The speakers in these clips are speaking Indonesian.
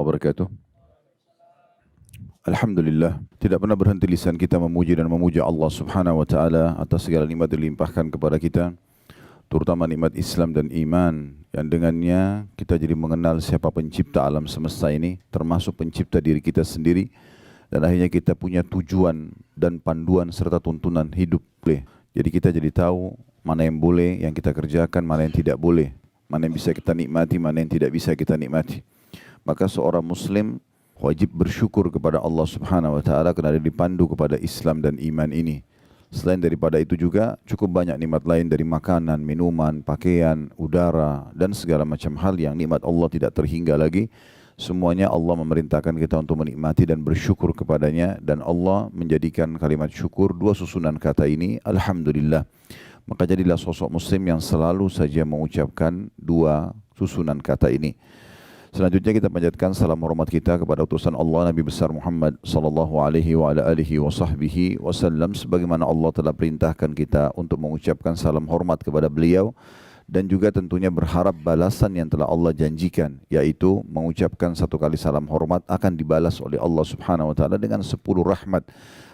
warahmatullahi wabarakatuh. Alhamdulillah, tidak pernah berhenti lisan kita memuji dan memuja Allah Subhanahu wa taala atas segala nikmat yang dilimpahkan kepada kita, terutama nikmat Islam dan iman yang dengannya kita jadi mengenal siapa pencipta alam semesta ini, termasuk pencipta diri kita sendiri, dan akhirnya kita punya tujuan dan panduan serta tuntunan hidup. Jadi kita jadi tahu mana yang boleh yang kita kerjakan, mana yang tidak boleh, mana yang bisa kita nikmati, mana yang tidak bisa kita nikmati. Maka seorang muslim wajib bersyukur kepada Allah Subhanahu wa taala kerana dia dipandu kepada Islam dan iman ini. Selain daripada itu juga cukup banyak nikmat lain dari makanan, minuman, pakaian, udara dan segala macam hal yang nikmat Allah tidak terhingga lagi. Semuanya Allah memerintahkan kita untuk menikmati dan bersyukur kepadanya, dan Allah menjadikan kalimat syukur dua susunan kata ini, alhamdulillah. Maka jadilah sosok muslim yang selalu saja mengucapkan dua susunan kata ini. Selanjutnya kita panjatkan salam hormat kita kepada utusan Allah Nabi besar Muhammad sallallahu alaihi wa ala alihi wa sahbihi wasallam, sebagaimana Allah telah perintahkan kita untuk mengucapkan salam hormat kepada beliau, dan juga tentunya berharap balasan yang telah Allah janjikan, yaitu mengucapkan satu kali salam hormat akan dibalas oleh Allah Subhanahu wa taala dengan 10 rahmat,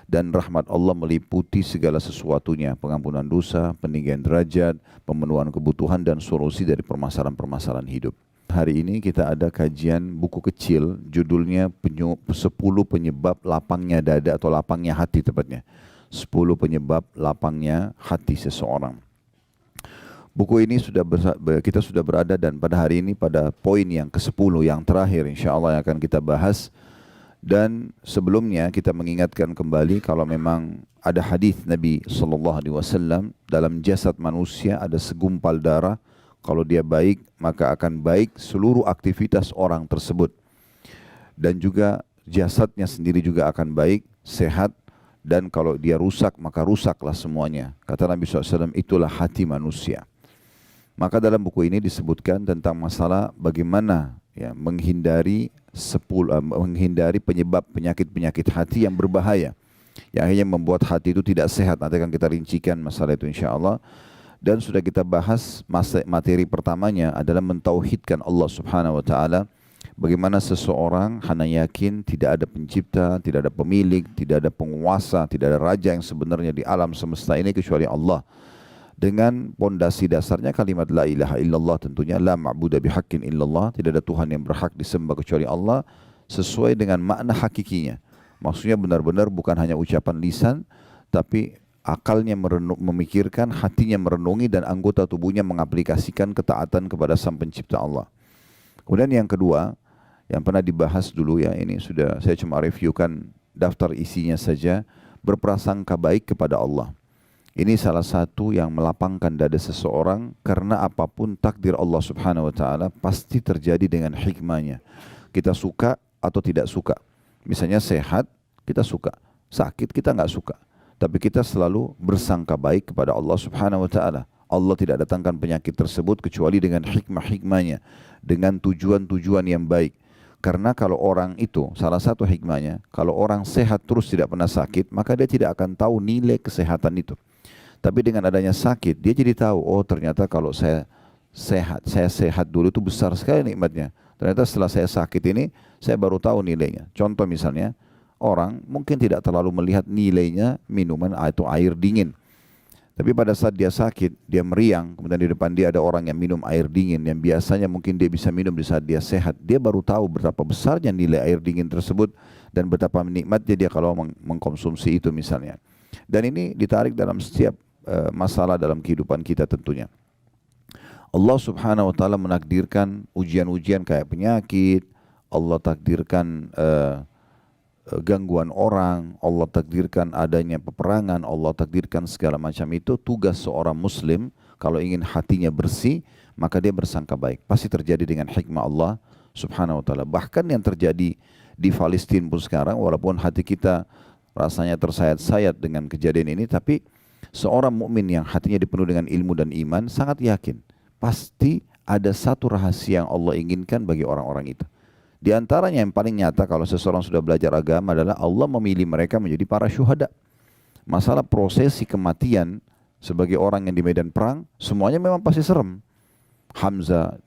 dan rahmat Allah meliputi segala sesuatunya, pengampunan dosa, peninggian derajat, pemenuhan kebutuhan dan solusi dari permasalahan-permasalahan hidup. Hari ini kita ada kajian buku kecil, judulnya 10 penyebab lapangnya dada atau lapangnya hati tepatnya. 10 penyebab lapangnya hati seseorang. Buku ini kita sudah berada, dan pada hari ini pada poin yang ke-10 yang terakhir insyaAllah yang akan kita bahas. Dan sebelumnya kita mengingatkan kembali kalau memang ada hadis Nabi SAW, dalam jasad manusia ada segumpal darah. Kalau dia baik, maka akan baik seluruh aktivitas orang tersebut. Dan juga jasadnya sendiri juga akan baik, sehat. Dan kalau dia rusak, maka rusaklah semuanya. Kata Nabi SAW, itulah hati manusia. Maka dalam buku ini disebutkan tentang masalah bagaimana menghindari penyebab penyakit-penyakit hati yang berbahaya, yang akhirnya membuat hati itu tidak sehat. Nanti akan kita rincikan masalah itu insyaAllah. Dan sudah kita bahas materi pertamanya adalah mentauhidkan Allah Subhanahu wa taala. Bagaimana seseorang hanya yakin tidak ada pencipta, tidak ada pemilik, tidak ada penguasa, tidak ada raja yang sebenarnya di alam semesta ini kecuali Allah. Dengan pondasi dasarnya kalimat la ilaha illallah, tentunya la ma'budu bihaqqin illallah, tidak ada Tuhan yang berhak disembah kecuali Allah, sesuai dengan makna hakikinya. Maksudnya benar-benar bukan hanya ucapan lisan, tapi akalnya memikirkan, hatinya merenungi, dan anggota tubuhnya mengaplikasikan ketaatan kepada Sang Pencipta Allah. Kemudian yang kedua, yang pernah dibahas dulu ya, ini sudah saya cuma reviewkan daftar isinya saja, berprasangka baik kepada Allah. Ini salah satu yang melapangkan dada seseorang, karena apapun takdir Allah Subhanahu wa taala pasti terjadi dengan hikmahnya. Kita suka atau tidak suka. Misalnya sehat, kita suka. Sakit, kita nggak suka. Tapi kita selalu bersangka baik kepada Allah Subhanahu wa taala. Allah tidak datangkan penyakit tersebut kecuali dengan hikmah-hikmahnya, dengan tujuan-tujuan yang baik. Karena kalau orang itu, salah satu hikmahnya, kalau orang sehat terus tidak pernah sakit, maka dia tidak akan tahu nilai kesehatan itu. Tapi dengan adanya sakit, dia jadi tahu, oh ternyata kalau saya sehat dulu itu besar sekali nikmatnya. Ternyata setelah saya sakit ini, saya baru tahu nilainya. Contoh misalnya, orang mungkin tidak terlalu melihat nilainya minuman atau air dingin. Tapi pada saat dia sakit, dia meriang, kemudian di depan dia ada orang yang minum air dingin, yang biasanya mungkin dia bisa minum di saat dia sehat. Dia baru tahu betapa besarnya nilai air dingin tersebut, dan betapa nikmatnya dia kalau mengkonsumsi itu misalnya. Dan ini ditarik dalam setiap masalah dalam kehidupan kita tentunya. Allah Subhanahu wa taala menakdirkan ujian-ujian kayak penyakit, Allah takdirkan gangguan orang, Allah takdirkan adanya peperangan, Allah takdirkan segala macam itu. Tugas seorang muslim kalau ingin hatinya bersih, maka dia bersangka baik. Pasti terjadi dengan hikmah Allah Subhanahu wa taala. Bahkan yang terjadi di Palestina pun sekarang, walaupun hati kita rasanya tersayat-sayat dengan kejadian ini, tapi seorang mukmin yang hatinya dipenuhi dengan ilmu dan iman sangat yakin pasti ada satu rahasia yang Allah inginkan bagi orang-orang itu. Di antaranya yang paling nyata kalau seseorang sudah belajar agama adalah Allah memilih mereka menjadi para syuhada. Masalah prosesi kematian sebagai orang yang di medan perang, semuanya memang pasti serem. Hamzah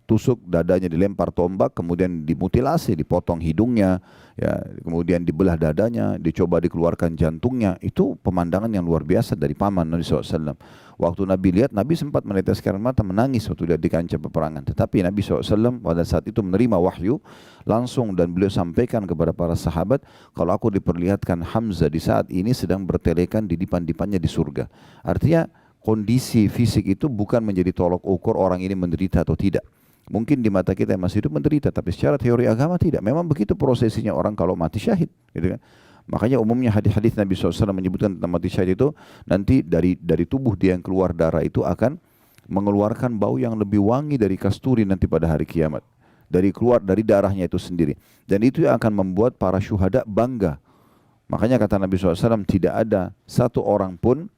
ditusuk dadanya, dilempar tombak, kemudian dimutilasi, dipotong hidungnya, ya, kemudian dibelah dadanya, dicoba dikeluarkan jantungnya. Itu pemandangan yang luar biasa dari paman Nabi SAW. Waktu Nabi lihat, Nabi sempat meneteskan mata, menangis waktu lihat di kancah peperangan. Tetapi Nabi SAW pada saat itu menerima wahyu langsung, dan beliau sampaikan kepada para sahabat, kalau aku diperlihatkan Hamzah di saat ini sedang bertelekan di dipan-dipannya di surga. Artinya kondisi fisik itu bukan menjadi tolok ukur orang ini menderita atau tidak. Mungkin di mata kita yang masih hidup menderita, tapi secara teori agama tidak. Memang begitu prosesinya orang kalau mati syahid, gitu kan. Makanya umumnya hadis-hadis Nabi SAW menyebutkan tentang mati syahid itu, nanti dari tubuh dia yang keluar darah itu akan mengeluarkan bau yang lebih wangi dari kasturi nanti pada hari kiamat. Keluar dari darahnya itu sendiri. Dan itu yang akan membuat para syuhada bangga. Makanya kata Nabi SAW, tidak ada satu orang pun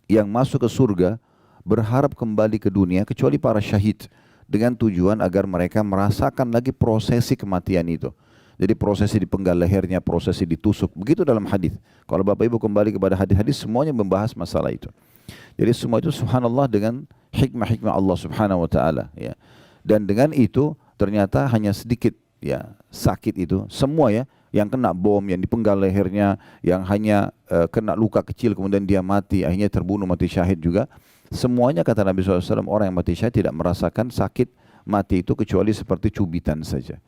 yang masuk ke surga berharap kembali ke dunia kecuali para syahid, dengan tujuan agar mereka merasakan lagi prosesi kematian itu. Jadi prosesi dipenggal lehernya, prosesi ditusuk, begitu dalam hadis. Kalau Bapak Ibu kembali kepada hadis-hadis, semuanya membahas masalah itu. Jadi semua itu subhanallah dengan hikmah-hikmah Allah Subhanahu wa taala, ya. Dan dengan itu ternyata hanya sedikit, ya, sakit itu semua, ya, yang kena bom, yang dipenggal lehernya, yang hanya kena luka kecil kemudian dia mati, akhirnya terbunuh mati syahid juga. Semuanya kata Nabi SAW, orang yang mati syahid tidak merasakan sakit mati itu kecuali seperti cubitan saja.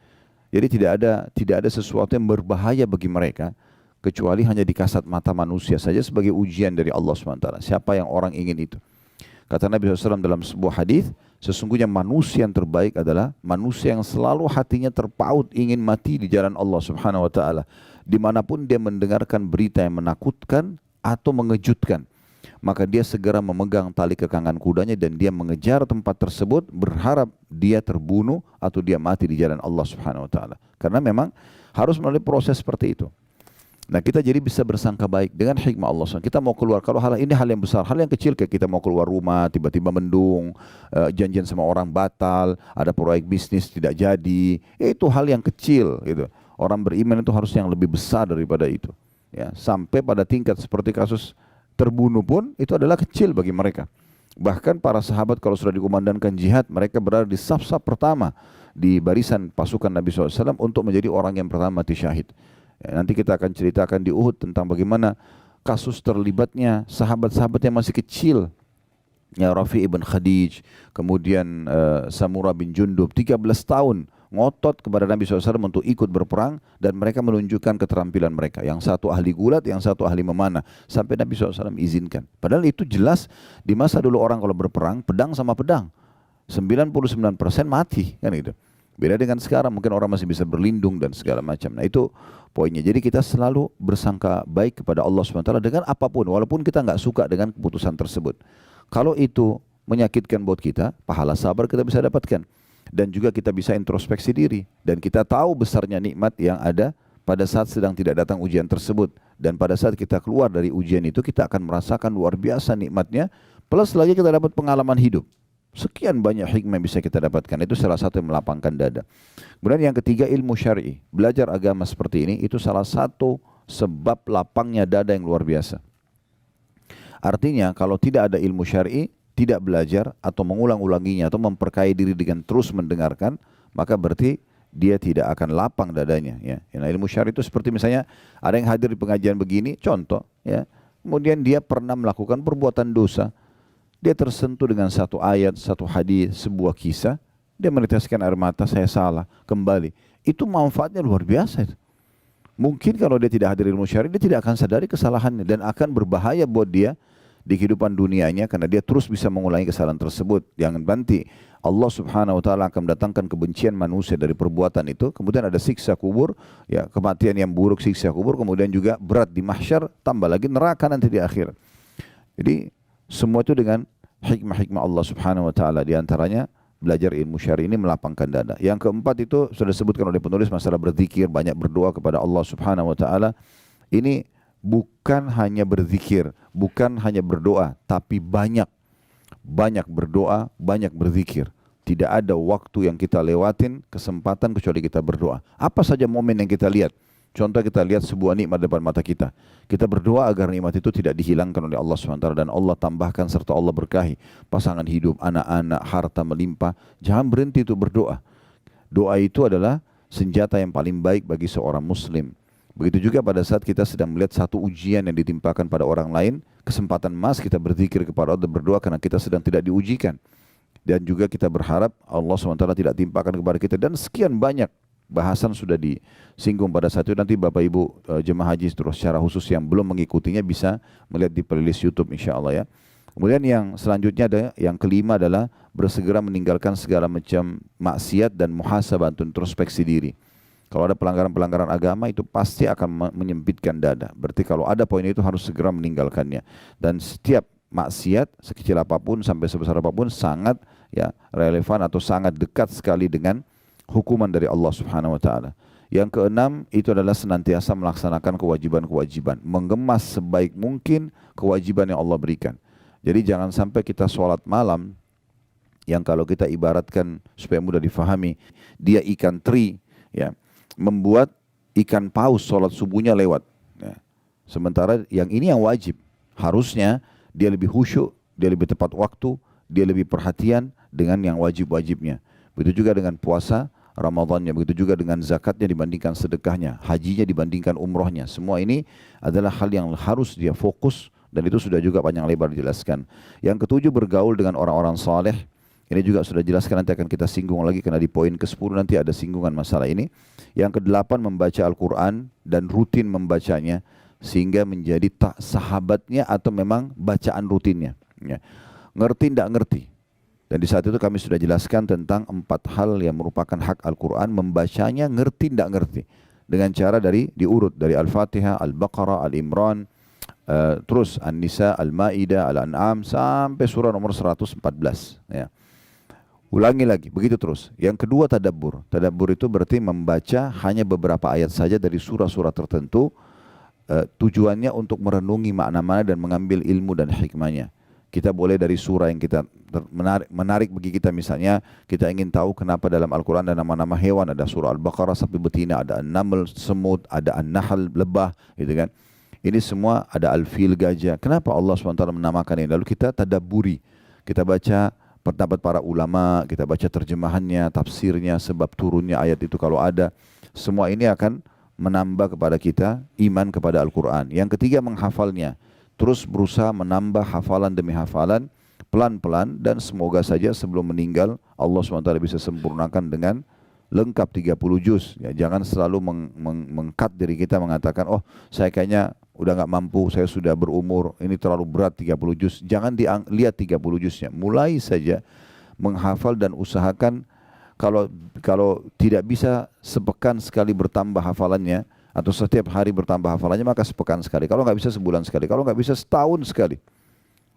Jadi tidak ada sesuatu yang berbahaya bagi mereka kecuali hanya di kasat mata manusia saja sebagai ujian dari Allah SWT. Siapa yang orang ingin itu? Kata Nabi SAW dalam sebuah hadis, sesungguhnya manusia yang terbaik adalah manusia yang selalu hatinya terpaut ingin mati di jalan Allah Subhanahu wa taala. Dimanapun dia mendengarkan berita yang menakutkan atau mengejutkan, maka dia segera memegang tali kekangan kudanya dan dia mengejar tempat tersebut berharap dia terbunuh atau dia mati di jalan Allah Subhanahu wa taala. Karena memang harus melalui proses seperti itu. Nah, kita jadi bisa bersangka baik dengan hikmah Allah SWT. Kita mau keluar, kalau ini hal yang besar, hal yang kecil kayak kita mau keluar rumah, tiba-tiba mendung, janjian sama orang batal, ada proyek bisnis tidak jadi, itu hal yang kecil gitu. Orang beriman itu harus yang lebih besar daripada itu. Ya, sampai pada tingkat seperti kasus terbunuh pun itu adalah kecil bagi mereka. Bahkan para sahabat kalau sudah dikumandangkan jihad, mereka berada di saf-saf pertama di barisan pasukan Nabi SAW untuk menjadi orang yang pertama mati syahid. Ya, nanti kita akan ceritakan di Uhud tentang bagaimana kasus terlibatnya sahabat-sahabat yang masih kecil. Ya, Rafi ibn Khadij, kemudian Samurah bin Jundub, 13 tahun ngotot kepada Nabi SAW untuk ikut berperang dan mereka menunjukkan keterampilan mereka. Yang satu ahli gulat, yang satu ahli memanah. Sampai Nabi SAW izinkan. Padahal itu jelas di masa dulu orang kalau berperang, pedang sama pedang. 99% mati, kan gitu. Beda dengan sekarang, mungkin orang masih bisa berlindung dan segala macam. Nah itu poinnya. Jadi kita selalu bersangka baik kepada Allah SWT dengan apapun, walaupun kita nggak suka dengan keputusan tersebut. Kalau itu menyakitkan buat kita, pahala sabar kita bisa dapatkan. Dan juga kita bisa introspeksi diri. Dan kita tahu besarnya nikmat yang ada pada saat sedang tidak datang ujian tersebut. Dan pada saat kita keluar dari ujian itu, kita akan merasakan luar biasa nikmatnya. Plus lagi kita dapat pengalaman hidup. Sekian banyak hikmah yang bisa kita dapatkan. Itu salah satu yang melapangkan dada. Kemudian yang ketiga, ilmu syar'i. Belajar agama seperti ini, itu salah satu sebab lapangnya dada yang luar biasa. Artinya kalau tidak ada ilmu syar'i, tidak belajar atau mengulang-ulanginya atau memperkaya diri dengan terus mendengarkan, maka berarti dia tidak akan lapang dadanya. Ya. Nah, ilmu syar'i itu seperti misalnya ada yang hadir di pengajian begini, contoh, ya. Kemudian dia pernah melakukan perbuatan dosa. Dia tersentuh dengan satu ayat, satu hadis, sebuah kisah. Dia meneteskan air mata, saya salah, kembali. Itu manfaatnya luar biasa. Itu. Mungkin kalau dia tidak hadir ilmu syar'i, dia tidak akan sadari kesalahannya dan akan berbahaya buat dia di kehidupan dunianya karena dia terus bisa mengulangi kesalahan tersebut. Jangan nanti Allah Subhanahu wa taala akan mendatangkan kebencian manusia dari perbuatan itu, kemudian ada siksa kubur, ya, kematian yang buruk, siksa kubur, kemudian juga berat di mahsyar, tambah lagi neraka nanti di akhir. Jadi semua itu dengan hikmah-hikmah Allah Subhanahu wa taala, di antaranya belajar ilmu syar'i ini melapangkan dada. Yang keempat itu sudah disebutkan oleh penulis, masalah berzikir, banyak berdoa kepada Allah Subhanahu wa taala. Ini bukan hanya berzikir, bukan hanya berdoa, tapi banyak berdoa, banyak berzikir. Tidak ada waktu yang kita lewatin, kesempatan kecuali kita berdoa. Apa saja momen yang kita lihat. Contoh kita lihat sebuah nikmat depan mata kita. Kita berdoa agar nikmat itu tidak dihilangkan oleh Allah SWT dan Allah tambahkan serta Allah berkahi. Pasangan hidup, anak-anak, harta melimpah. Jangan berhenti itu berdoa. Doa itu adalah senjata yang paling baik bagi seorang muslim. Begitu juga pada saat kita sedang melihat satu ujian yang ditimpakan pada orang lain, kesempatan emas kita berzikir kepada Allah dan berdoa karena kita sedang tidak diujikan. Dan juga kita berharap Allah SWT tidak timpakan kepada kita. Dan sekian banyak bahasan sudah disinggung pada saat itu. Nanti Bapak Ibu jemaah haji terus secara khusus yang belum mengikutinya bisa melihat di playlist YouTube insya Allah ya. Kemudian yang selanjutnya ada yang kelima adalah bersegera meninggalkan segala macam maksiat dan muhasabah untuk introspeksi diri. Kalau ada pelanggaran-pelanggaran agama itu pasti akan menyempitkan dada. Berarti kalau ada poin itu harus segera meninggalkannya. Dan setiap maksiat sekecil apapun sampai sebesar apapun sangat ya relevan atau sangat dekat sekali dengan hukuman dari Allah Subhanahu wa taala. Yang keenam itu adalah senantiasa melaksanakan kewajiban-kewajiban, mengemas sebaik mungkin kewajiban yang Allah berikan. Jadi jangan sampai kita sholat malam yang kalau kita ibaratkan supaya mudah difahami, dia ikan teri ya, membuat ikan paus sholat subuhnya lewat. Ya. Sementara yang ini yang wajib, harusnya dia lebih khusyuk, dia lebih tepat waktu, dia lebih perhatian dengan yang wajib-wajibnya. Begitu juga dengan puasa Ramadannya, begitu juga dengan zakatnya dibandingkan sedekahnya, hajinya dibandingkan umrohnya. Semua ini adalah hal yang harus dia fokus dan itu sudah juga panjang lebar dijelaskan. Yang ketujuh bergaul dengan orang-orang saleh. Ini juga sudah dijelaskan, nanti akan kita singgung lagi karena di poin ke-10 nanti ada singgungan masalah ini. Yang kedelapan membaca Al-Quran dan rutin membacanya sehingga menjadi tak sahabatnya atau memang bacaan rutinnya. Ya. Ngerti tidak ngerti. Dan di saat itu kami sudah jelaskan tentang 4 hal yang merupakan hak Al-Quran, membacanya ngerti tidak ngerti. Dengan cara diurut dari Al-Fatihah, Al-Baqarah, Al-Imran, terus An-Nisa, Al-Ma'idah, Al-An'am sampai surah nomor 114. Ya. Ulangi lagi, begitu terus. Yang kedua tadabbur. Tadabbur itu berarti membaca hanya beberapa ayat saja dari surah-surah tertentu, tujuannya untuk merenungi makna-makna dan mengambil ilmu dan hikmahnya. Kita boleh dari surah yang kita menarik bagi kita, misalnya kita ingin tahu kenapa dalam Al-Quran ada nama-nama hewan, ada surah Al-Baqarah sapi betina, ada An-Naml semut, ada An-Nahl lebah, gitu kan. Ini semua ada Al-Fil gajah. Kenapa Allah SWT menamakan ini? Lalu kita tadabburi, kita baca pendapat para ulama, kita baca terjemahannya, tafsirnya, sebab turunnya ayat itu kalau ada. Semua ini akan menambah kepada kita iman kepada Al-Quran. Yang ketiga menghafalnya. Terus berusaha menambah hafalan demi hafalan, pelan-pelan, dan semoga saja sebelum meninggal Allah SWT bisa sempurnakan dengan lengkap 30 juz. Ya, jangan selalu mengkat diri kita mengatakan, oh saya kayaknya udah nggak mampu, saya sudah berumur, ini terlalu berat 30 juz. Jangan lihat 30 juznya, mulai saja menghafal dan usahakan kalau tidak bisa sepekan sekali bertambah hafalannya, atau setiap hari bertambah hafalannya, maka sepekan sekali. Kalau nggak bisa sebulan sekali. Kalau nggak bisa setahun sekali.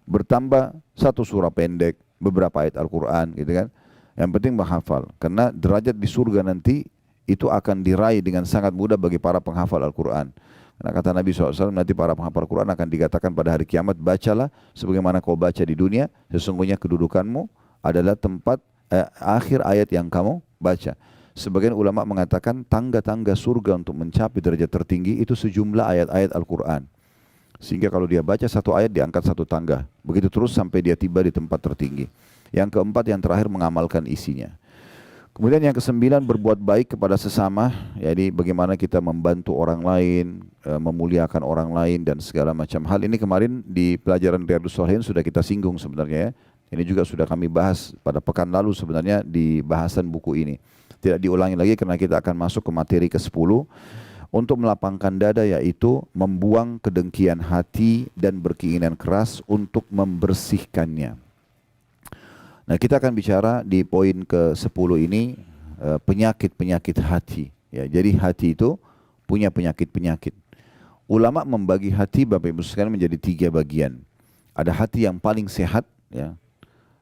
Bertambah satu surah pendek, beberapa ayat Al-Quran, gitu kan. Yang penting menghafal. Karena derajat di surga nanti itu akan diraih dengan sangat mudah bagi para penghafal Al-Quran. Karena kata Nabi SAW, nanti para penghafal Al-Quran akan dikatakan pada hari kiamat, bacalah sebagaimana kau baca di dunia, sesungguhnya kedudukanmu adalah tempat akhir ayat yang kamu baca. Sebagian ulama mengatakan tangga-tangga surga untuk mencapai derajat tertinggi itu sejumlah ayat-ayat Al-Quran. Sehingga kalau dia baca satu ayat diangkat satu tangga. Begitu terus sampai dia tiba di tempat tertinggi. Yang keempat, yang terakhir mengamalkan isinya. Kemudian yang kesembilan berbuat baik kepada sesama. Jadi bagaimana kita membantu orang lain, memuliakan orang lain dan segala macam hal. Ini kemarin di pelajaran Riyadhus Shalihin sudah kita singgung sebenarnya ya. Ini juga sudah kami bahas pada pekan lalu sebenarnya di bahasan buku ini. Tidak diulangi lagi karena kita akan masuk ke materi ke-10 untuk melapangkan dada, yaitu membuang kedengkian hati dan berkeinginan keras untuk membersihkannya. Nah, kita akan bicara di poin ke-10 ini penyakit-penyakit hati. Ya, jadi hati itu punya penyakit-penyakit. Ulama membagi hati Bapak Ibu sekalian menjadi 3 bagian. Ada hati yang paling sehat, ya.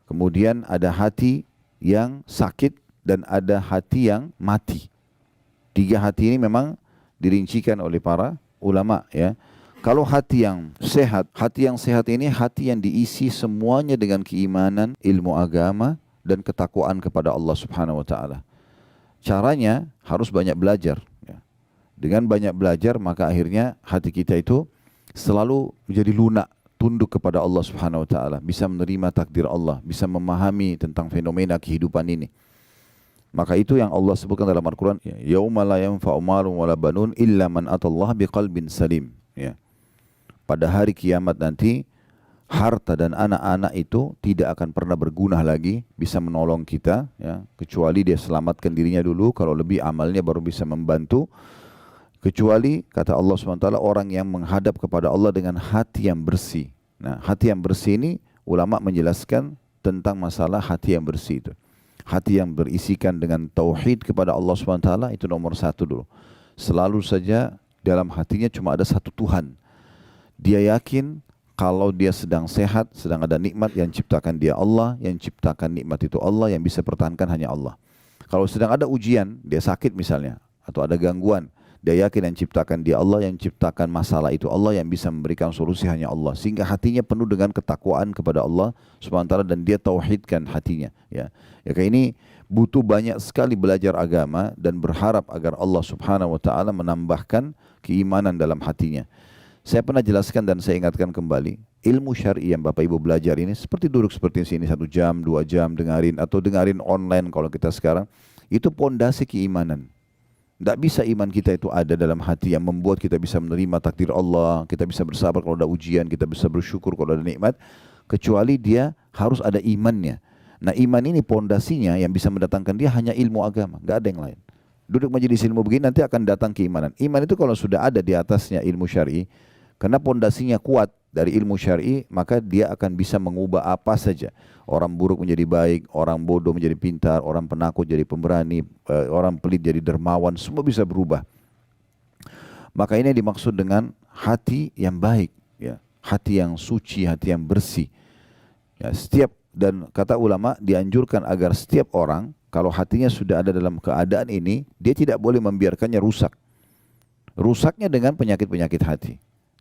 Kemudian ada hati yang sakit, dan ada hati yang mati. 3 hati ini memang dirincikan oleh para ulama ya. Kalau hati yang sehat ini hati yang diisi semuanya dengan keimanan, ilmu agama dan ketakwaan kepada Allah Subhanahu wa taala. Caranya harus banyak belajar ya. Dengan banyak belajar maka akhirnya hati kita itu selalu menjadi lunak, tunduk kepada Allah Subhanahu wa taala, bisa menerima takdir Allah, bisa memahami tentang fenomena kehidupan ini. Maka itu yang Allah sebutkan dalam Al-Qur'an, yauma la yanfa'u malun wala banun illa man atallaha biqalbin salim, ya. Pada hari kiamat nanti harta dan anak-anak itu tidak akan pernah berguna lagi, bisa menolong kita, ya, kecuali dia selamatkan dirinya dulu, kalau lebih amalnya baru bisa membantu. Kecuali kata Allah SWT, orang yang menghadap kepada Allah dengan hati yang bersih. Nah, hati yang bersih ini ulama menjelaskan tentang masalah hati yang bersih itu. Hati yang berisikan dengan tauhid kepada Allah SWT itu nomor satu dulu. Selalu saja dalam hatinya cuma ada satu Tuhan. Dia yakin kalau dia sedang sehat, sedang ada nikmat, yang ciptakan dia Allah, yang ciptakan nikmat itu Allah, yang bisa pertahankan hanya Allah. Kalau sedang ada ujian, dia sakit misalnya, atau ada gangguan, dia yakin yang ciptakan dia Allah, yang ciptakan masalah itu Allah, yang bisa memberikan solusi hanya Allah. Sehingga hatinya penuh dengan ketakwaan kepada Allah SWT dan dia tauhidkan hatinya. Ya, kayak ini butuh banyak sekali belajar agama dan berharap agar Allah Subhanahu Wa Taala menambahkan keimanan dalam hatinya. Saya pernah jelaskan dan saya ingatkan kembali, ilmu syar'i yang Bapak Ibu belajar ini seperti duduk seperti sini 1 jam, 2 jam dengarin, atau dengarin online kalau kita sekarang, itu pondasi keimanan. Tidak bisa iman kita itu ada dalam hati yang membuat kita bisa menerima takdir Allah, kita bisa bersabar kalau ada ujian, kita bisa bersyukur kalau ada nikmat, kecuali dia harus ada imannya. Nah, iman ini pondasinya yang bisa mendatangkan dia hanya ilmu agama, nggak ada yang lain. Duduk majelis ilmu begini nanti akan datang keimanan. Iman itu kalau sudah ada di atasnya ilmu syar'i, karena pondasinya kuat dari ilmu syar'i, maka dia akan bisa mengubah apa saja. Orang buruk menjadi baik, orang bodoh menjadi pintar, orang penakut jadi pemberani, orang pelit jadi dermawan, semua bisa berubah. Maka ini dimaksud dengan hati yang baik, ya, hati yang suci, hati yang bersih. Ya, dan kata ulama dianjurkan agar setiap orang kalau hatinya sudah ada dalam keadaan ini, dia tidak boleh membiarkannya rusak. Rusaknya dengan penyakit-penyakit hati.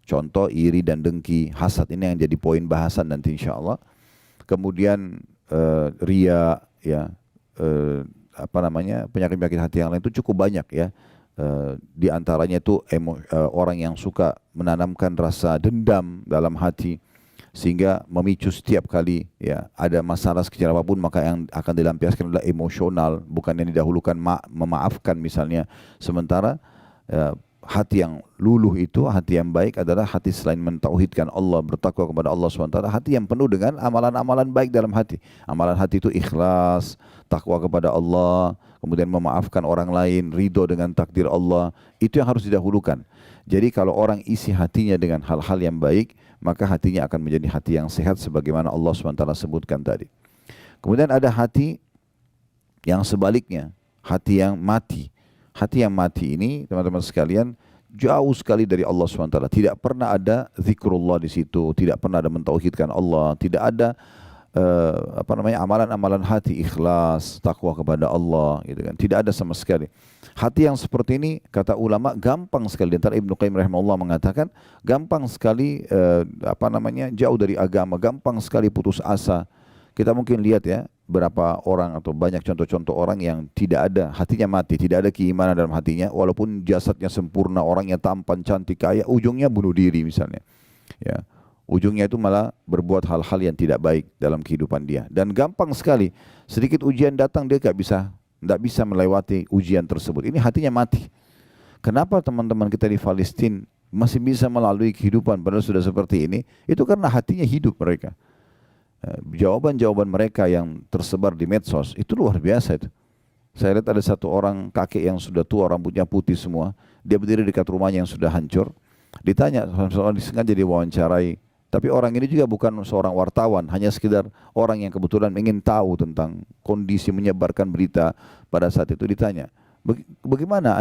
Contoh iri dan dengki, hasad, ini yang jadi poin bahasan nanti insya Allah. Kemudian ria, ya, penyakit-penyakit hati yang lain itu cukup banyak, ya. Di antaranya itu orang yang suka menanamkan rasa dendam dalam hati sehingga memicu setiap kali, ya, ada masalah sekecil apapun maka yang akan dilampiaskan adalah emosional, bukan yang didahulukan memaafkan misalnya. Sementara hati yang luluh itu, hati yang baik adalah hati selain mentauhidkan Allah, bertakwa kepada Allah SWT, hati yang penuh dengan amalan-amalan baik dalam hati. Amalan hati itu ikhlas, takwa kepada Allah, kemudian memaafkan orang lain, ridho dengan takdir Allah. Itu yang harus didahulukan. Jadi kalau orang isi hatinya dengan hal-hal yang baik, maka hatinya akan menjadi hati yang sehat sebagaimana Allah SWT sebutkan tadi. Kemudian ada hati yang sebaliknya, hati yang mati. Hati yang mati ini, teman-teman sekalian, jauh sekali dari Allah SWT. Tidak pernah ada zikrullah di situ, tidak pernah ada mentauhidkan Allah, tidak ada amalan-amalan hati, ikhlas, takwa kepada Allah, gitu kan. Tidak ada sama sekali. Hati yang seperti ini, kata ulama, gampang sekali. Antara Ibnu Qayyim rahimahullah mengatakan, gampang sekali jauh dari agama, gampang sekali putus asa. Kita mungkin lihat, ya, berapa orang atau banyak contoh-contoh orang yang tidak ada, hatinya mati, tidak ada keimanan dalam hatinya, walaupun jasadnya sempurna, orangnya tampan, cantik, kaya, ujungnya bunuh diri misalnya. Ya, ujungnya itu malah berbuat hal-hal yang tidak baik dalam kehidupan dia. Dan gampang sekali, sedikit ujian datang dia tidak bisa melewati ujian tersebut. Ini hatinya mati. Kenapa teman-teman kita di Palestina masih bisa melalui kehidupan padahal sudah seperti ini? Itu karena hatinya hidup mereka. Jawaban-jawaban mereka yang tersebar di medsos itu luar biasa itu. Saya lihat ada satu orang kakek yang sudah tua, rambutnya putih semua, dia berdiri dekat rumahnya yang sudah hancur. Ditanya, seorang disengaja diwawancarai, tapi orang ini juga bukan seorang wartawan, hanya sekedar orang yang kebetulan ingin tahu tentang kondisi, menyebarkan berita. Pada saat itu ditanya, bagaimana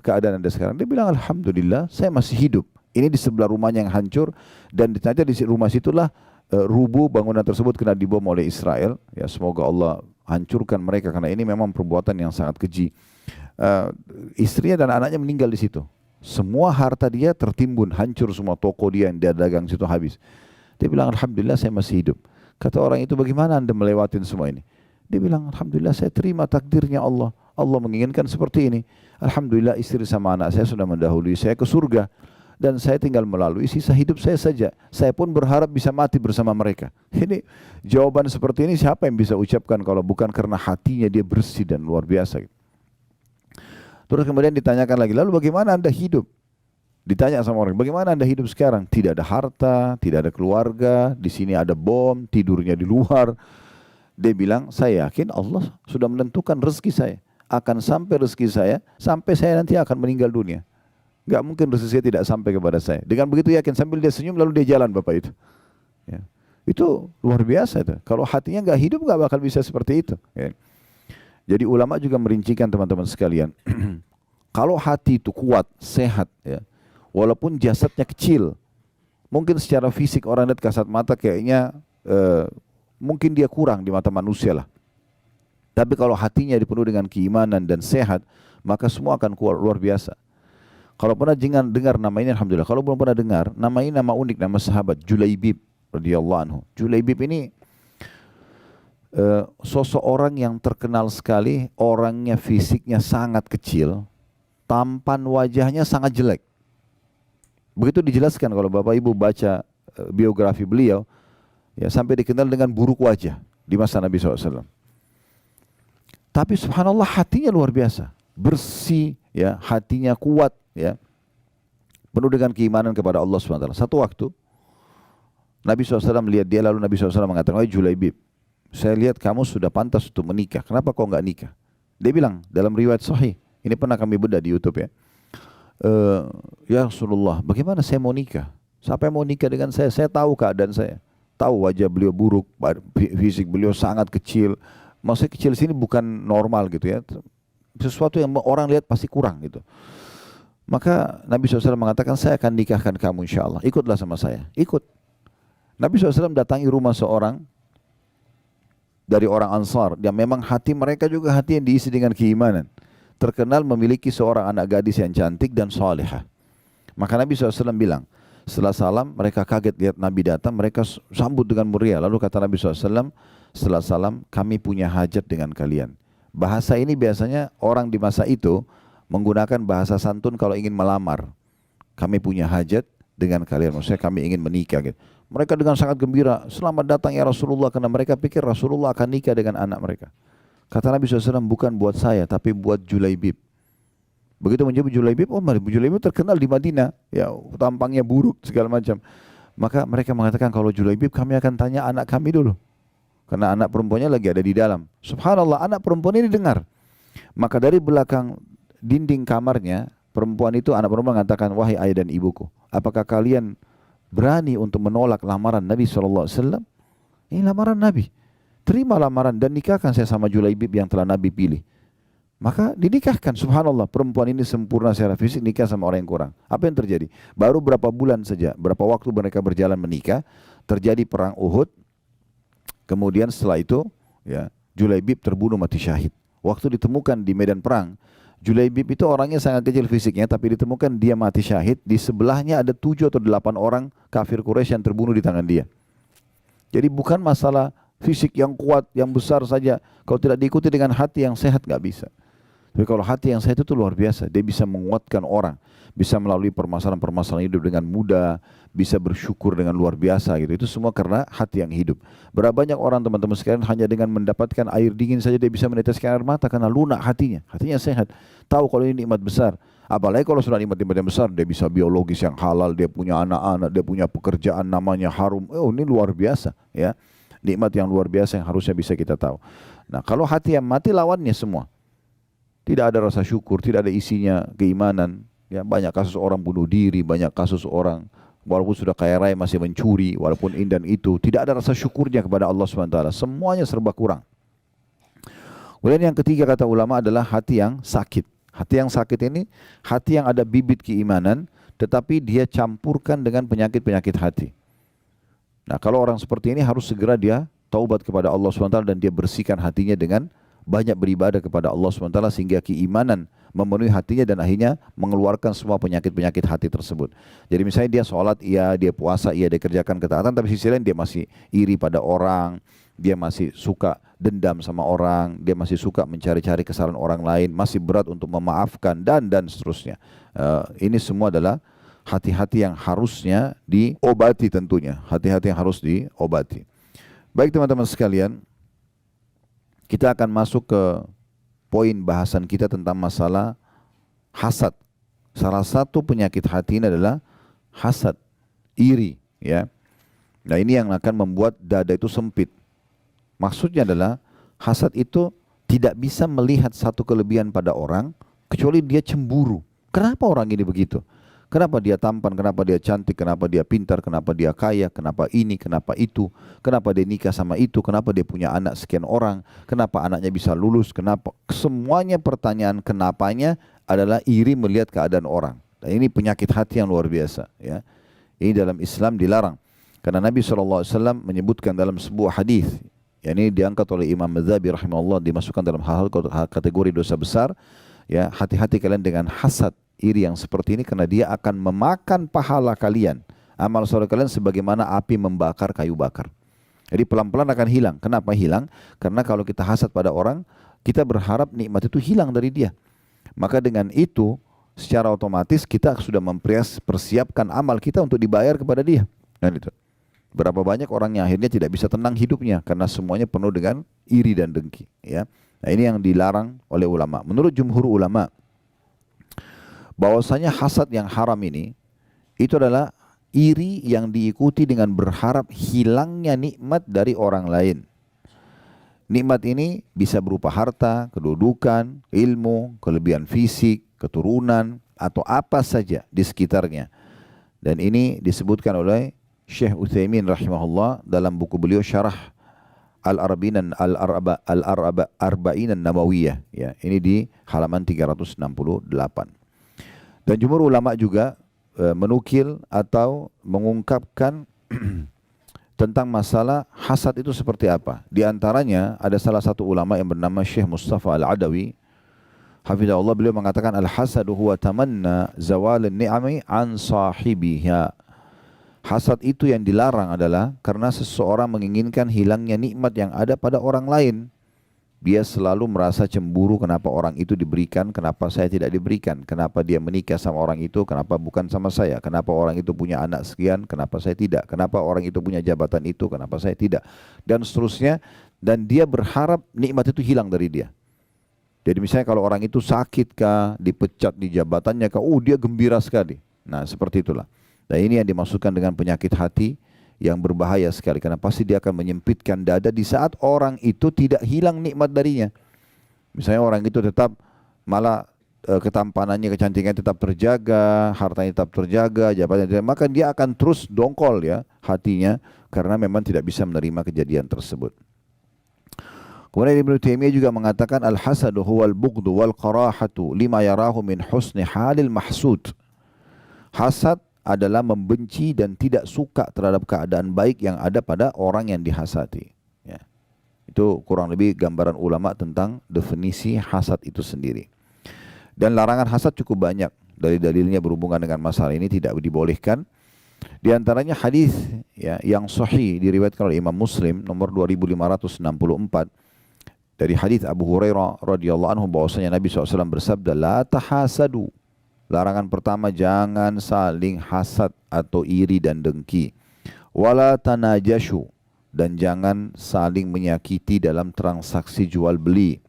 keadaan anda sekarang? Dia bilang, alhamdulillah saya masih hidup. Ini di sebelah rumahnya yang hancur, dan ditanya di rumah situlah rubuh bangunan tersebut kena dibom oleh Israel. Ya, semoga Allah hancurkan mereka karena ini memang perbuatan yang sangat keji. Istrinya dan anaknya meninggal di situ. Semua harta dia tertimbun, hancur semua toko dia yang dia dagang situ habis. Dia bilang, alhamdulillah saya masih hidup. Kata orang itu, bagaimana anda melewatin semua ini? Dia bilang, alhamdulillah saya terima takdirnya Allah. Allah menginginkan seperti ini. Alhamdulillah istri sama anak saya sudah mendahului saya ke surga. Dan saya tinggal melalui sisa hidup saya saja. Saya pun berharap bisa mati bersama mereka. Ini jawaban seperti ini siapa yang bisa ucapkan kalau bukan karena hatinya dia bersih dan luar biasa. Terus kemudian ditanyakan lagi, lalu bagaimana Anda hidup? Ditanya sama orang, bagaimana Anda hidup sekarang? Tidak ada harta, tidak ada keluarga, di sini ada bom, tidurnya di luar. Dia bilang, saya yakin Allah sudah menentukan rezeki saya. Akan sampai rezeki saya, sampai saya nanti akan meninggal dunia. Gak mungkin rezeki saya tidak sampai kepada saya. Dengan begitu yakin, sambil dia senyum lalu dia jalan Bapak itu. Ya. Itu luar biasa itu. Kalau hatinya gak hidup gak bakal bisa seperti itu. Ya. Jadi ulama juga merincikan teman-teman sekalian. Kalau hati itu kuat, sehat, ya, walaupun jasadnya kecil, mungkin secara fisik orang lihat kasat mata kayaknya mungkin dia kurang di mata manusia lah. Tapi kalau hatinya dipenuhi dengan keimanan dan sehat, maka semua akan kuat luar biasa. Kalau pernah dengar nama ini, alhamdulillah. Kalau belum pernah dengar, nama ini nama unik, nama sahabat Julaibib radhiyallahu anhu. Julaibib ini sosok orang yang terkenal sekali, orangnya fisiknya sangat kecil, tampan wajahnya sangat jelek. Begitu dijelaskan kalau Bapak Ibu baca biografi beliau, ya sampai dikenal dengan buruk wajah di masa Nabi SAW. Tapi subhanallah hatinya luar biasa, bersih, ya hatinya kuat, ya penuh dengan keimanan kepada Allah SWT. Satu waktu Nabi SAW melihat dia, lalu Nabi SAW mengatakan, wahai Julaibib, saya lihat kamu sudah pantas untuk menikah, kenapa kau enggak nikah? Dia bilang dalam riwayat sahih, ini pernah kami bedah di YouTube ya. Ya Rasulullah, bagaimana saya mau nikah? Siapa yang mau nikah dengan saya? Saya tahu keadaan saya, tahu wajah beliau buruk, fisik beliau sangat kecil. Maksudnya kecil sini bukan normal gitu ya, sesuatu yang orang lihat pasti kurang gitu. Maka Nabi SAW mengatakan, saya akan nikahkan kamu insya Allah, ikutlah sama saya. Ikut. Nabi SAW datangi rumah seorang dari orang Ansar yang memang hati mereka juga hati yang diisi dengan keimanan, terkenal memiliki seorang anak gadis yang cantik dan salihah. Maka Nabi SAW bilang, setelah salam mereka kaget lihat Nabi datang, mereka sambut dengan meriah. Lalu kata Nabi SAW, setelah salam kami punya hajat dengan kalian. Bahasa ini biasanya orang di masa itu menggunakan bahasa santun kalau ingin melamar. Kami punya hajat dengan kalian, maksudnya kami ingin menikah gitu. Mereka dengan sangat gembira, selamat datang ya Rasulullah, karena mereka pikir Rasulullah akan nikah dengan anak mereka. Kata Nabi SAW, bukan buat saya, tapi buat Julaibib. Begitu menyebut Julaibib, oh Julaibib terkenal di Madinah, ya tampangnya buruk segala macam. Maka mereka mengatakan, kalau Julaibib kami akan tanya anak kami dulu. Karena anak perempuannya lagi ada di dalam. Subhanallah, anak perempuan ini dengar. Maka dari belakang dinding kamarnya, perempuan itu, anak perempuan mengatakan, wahai ayah dan ibuku, apakah kalian berani untuk menolak lamaran Nabi SAW? Ini lamaran Nabi. Terima lamaran dan nikahkan saya sama Julaibib yang telah Nabi pilih. Maka dinikahkan, subhanallah, perempuan ini sempurna secara fisik, nikah sama orang yang kurang. Apa yang terjadi? Baru berapa bulan saja, berapa waktu mereka berjalan menikah, terjadi perang Uhud. Kemudian setelah itu, ya, Julaibib terbunuh mati syahid. Waktu ditemukan di medan perang, Julaibib itu orangnya sangat kecil fisiknya, tapi ditemukan dia mati syahid. Di sebelahnya ada 7 atau 8 orang kafir Quraisy yang terbunuh di tangan dia. Jadi bukan masalah fisik yang kuat, yang besar saja. Kalau tidak diikuti dengan hati yang sehat, nggak bisa. Tapi kalau hati yang sehat itu luar biasa. Dia bisa menguatkan orang, bisa melalui permasalahan-permasalahan hidup dengan mudah, bisa bersyukur dengan luar biasa gitu. Itu semua karena hati yang hidup. Berapa banyak orang teman-teman sekalian hanya dengan mendapatkan air dingin saja dia bisa meneteskan air mata karena lunak hatinya. Hatinya sehat. Tahu kalau ini nikmat besar. Apalagi kalau sudah nikmat-nikmat yang besar, dia bisa biologis yang halal, dia punya anak-anak, dia punya pekerjaan namanya harum. Oh, ini luar biasa ya. Nikmat yang luar biasa yang harusnya bisa kita tahu. Nah, kalau hati yang mati lawannya semua. Tidak ada rasa syukur, tidak ada isinya keimanan. Ya, banyak kasus orang bunuh diri, banyak kasus orang walaupun sudah kaya raya masih mencuri, walaupun ini dan itu, tidak ada rasa syukurnya kepada Allah SWT. Semuanya serba kurang. Kemudian yang ketiga kata ulama adalah hati yang sakit. Hati yang sakit ini hati yang ada bibit keimanan, tetapi dia campurkan dengan penyakit-penyakit hati. Nah, kalau orang seperti ini harus segera dia taubat kepada Allah SWT dan dia bersihkan hatinya dengan banyak beribadah kepada Allah SWT sehingga keimanan memenuhi hatinya dan akhirnya mengeluarkan semua penyakit-penyakit hati tersebut. Jadi misalnya dia sholat, iya, dia puasa, iya, dia kerjakan ketaatan, tapi sisi lain dia masih iri pada orang, dia masih suka dendam sama orang, dia masih suka mencari-cari kesalahan orang lain, masih berat untuk memaafkan dan seterusnya. Ini semua adalah hati-hati yang harusnya diobati tentunya. Hati-hati yang harus diobati. Baik teman-teman sekalian, kita akan masuk ke poin bahasan kita tentang masalah hasad. Salah satu penyakit hati ini adalah hasad, iri, ya. Nah, ini yang akan membuat dada itu sempit. Maksudnya adalah hasad itu tidak bisa melihat satu kelebihan pada orang kecuali dia cemburu. Kenapa orang ini begitu? Kenapa dia tampan, kenapa dia cantik, kenapa dia pintar, kenapa dia kaya, kenapa ini, kenapa itu, kenapa dia nikah sama itu, kenapa dia punya anak sekian orang, kenapa anaknya bisa lulus, kenapa. Semuanya pertanyaan kenapanya adalah iri melihat keadaan orang. Dan ini penyakit hati yang luar biasa, ya. Ini dalam Islam dilarang. Karena Nabi SAW menyebutkan dalam sebuah hadis, yang ini diangkat oleh Imam Madzabi rahimahullah, dimasukkan dalam hal-hal kategori dosa besar. Ya, hati-hati kalian dengan hasad, iri yang seperti ini, karena dia akan memakan pahala kalian, amal soleh kalian sebagaimana api membakar kayu bakar. Jadi pelan-pelan akan hilang. Kenapa hilang? Karena kalau kita hasad pada orang, kita berharap nikmat itu hilang dari dia. Maka dengan itu, secara otomatis kita sudah mempersiapkan amal kita untuk dibayar kepada dia. Kan itu. Berapa banyak orang yang akhirnya tidak bisa tenang hidupnya karena semuanya penuh dengan iri dan dengki, ya. Nah, ini yang dilarang oleh ulama. Menurut jumhur ulama, bahwasanya hasad yang haram ini itu adalah iri yang diikuti dengan berharap hilangnya nikmat dari orang lain. Nikmat ini bisa berupa harta, kedudukan, ilmu, kelebihan fisik, keturunan, atau apa saja di sekitarnya. Dan ini disebutkan oleh Syekh Utsaimin rahimahullah dalam buku beliau Syarah Al-Arba'in An-Nawawiyah, ya. Ini di halaman 368. Dan jumhur ulama juga menukil atau mengungkapkan tentang masalah hasad itu seperti apa. Di antaranya ada salah satu ulama yang bernama Syekh Mustafa Al-Adawi, hafizahullah, beliau mengatakan al-hasadu huwa tamanna zawalin ni'ami an sahibiha. Hasad itu yang dilarang adalah karena seseorang menginginkan hilangnya nikmat yang ada pada orang lain. Dia selalu merasa cemburu kenapa orang itu diberikan, kenapa saya tidak diberikan, kenapa dia menikah sama orang itu, kenapa bukan sama saya, kenapa orang itu punya anak sekian, kenapa saya tidak, kenapa orang itu punya jabatan itu, kenapa saya tidak, dan seterusnya. Dan dia berharap nikmat itu hilang dari dia. Jadi misalnya kalau orang itu sakit kah, dipecat di jabatannya kah, dia gembira sekali. Nah, seperti itulah. Nah, ini yang dimaksudkan dengan penyakit hati yang berbahaya sekali, karena pasti dia akan menyempitkan dada di saat orang itu tidak hilang nikmat darinya. Misalnya orang itu tetap malah ketampanannya, kecantikannya tetap terjaga, hartanya tetap terjaga, jabatannya tidak, maka dia akan terus dongkol, ya, hatinya, karena memang tidak bisa menerima kejadian tersebut. Kemudian Ibnu Taimiyah juga mengatakan al-hasadu huwal bughdu wal qarahatu lima yarahu min husni halil mahsud. Hasad adalah membenci dan tidak suka terhadap keadaan baik yang ada pada orang yang dihasati. Ya. Itu kurang lebih gambaran ulama tentang definisi hasad itu sendiri. Dan larangan hasad cukup banyak. Dari dalilnya berhubungan dengan masalah ini tidak dibolehkan. Di antaranya hadis, ya, yang sahih diriwayatkan oleh Imam Muslim nomor 2564 dari hadis Abu Hurairah radhiyallahu anhu, bahwasanya Nabi SAW bersabda, la tahasadu. Larangan pertama, jangan saling hasad atau iri dan dengki. Wala tanajashu, dan jangan saling menyakiti dalam transaksi jual beli.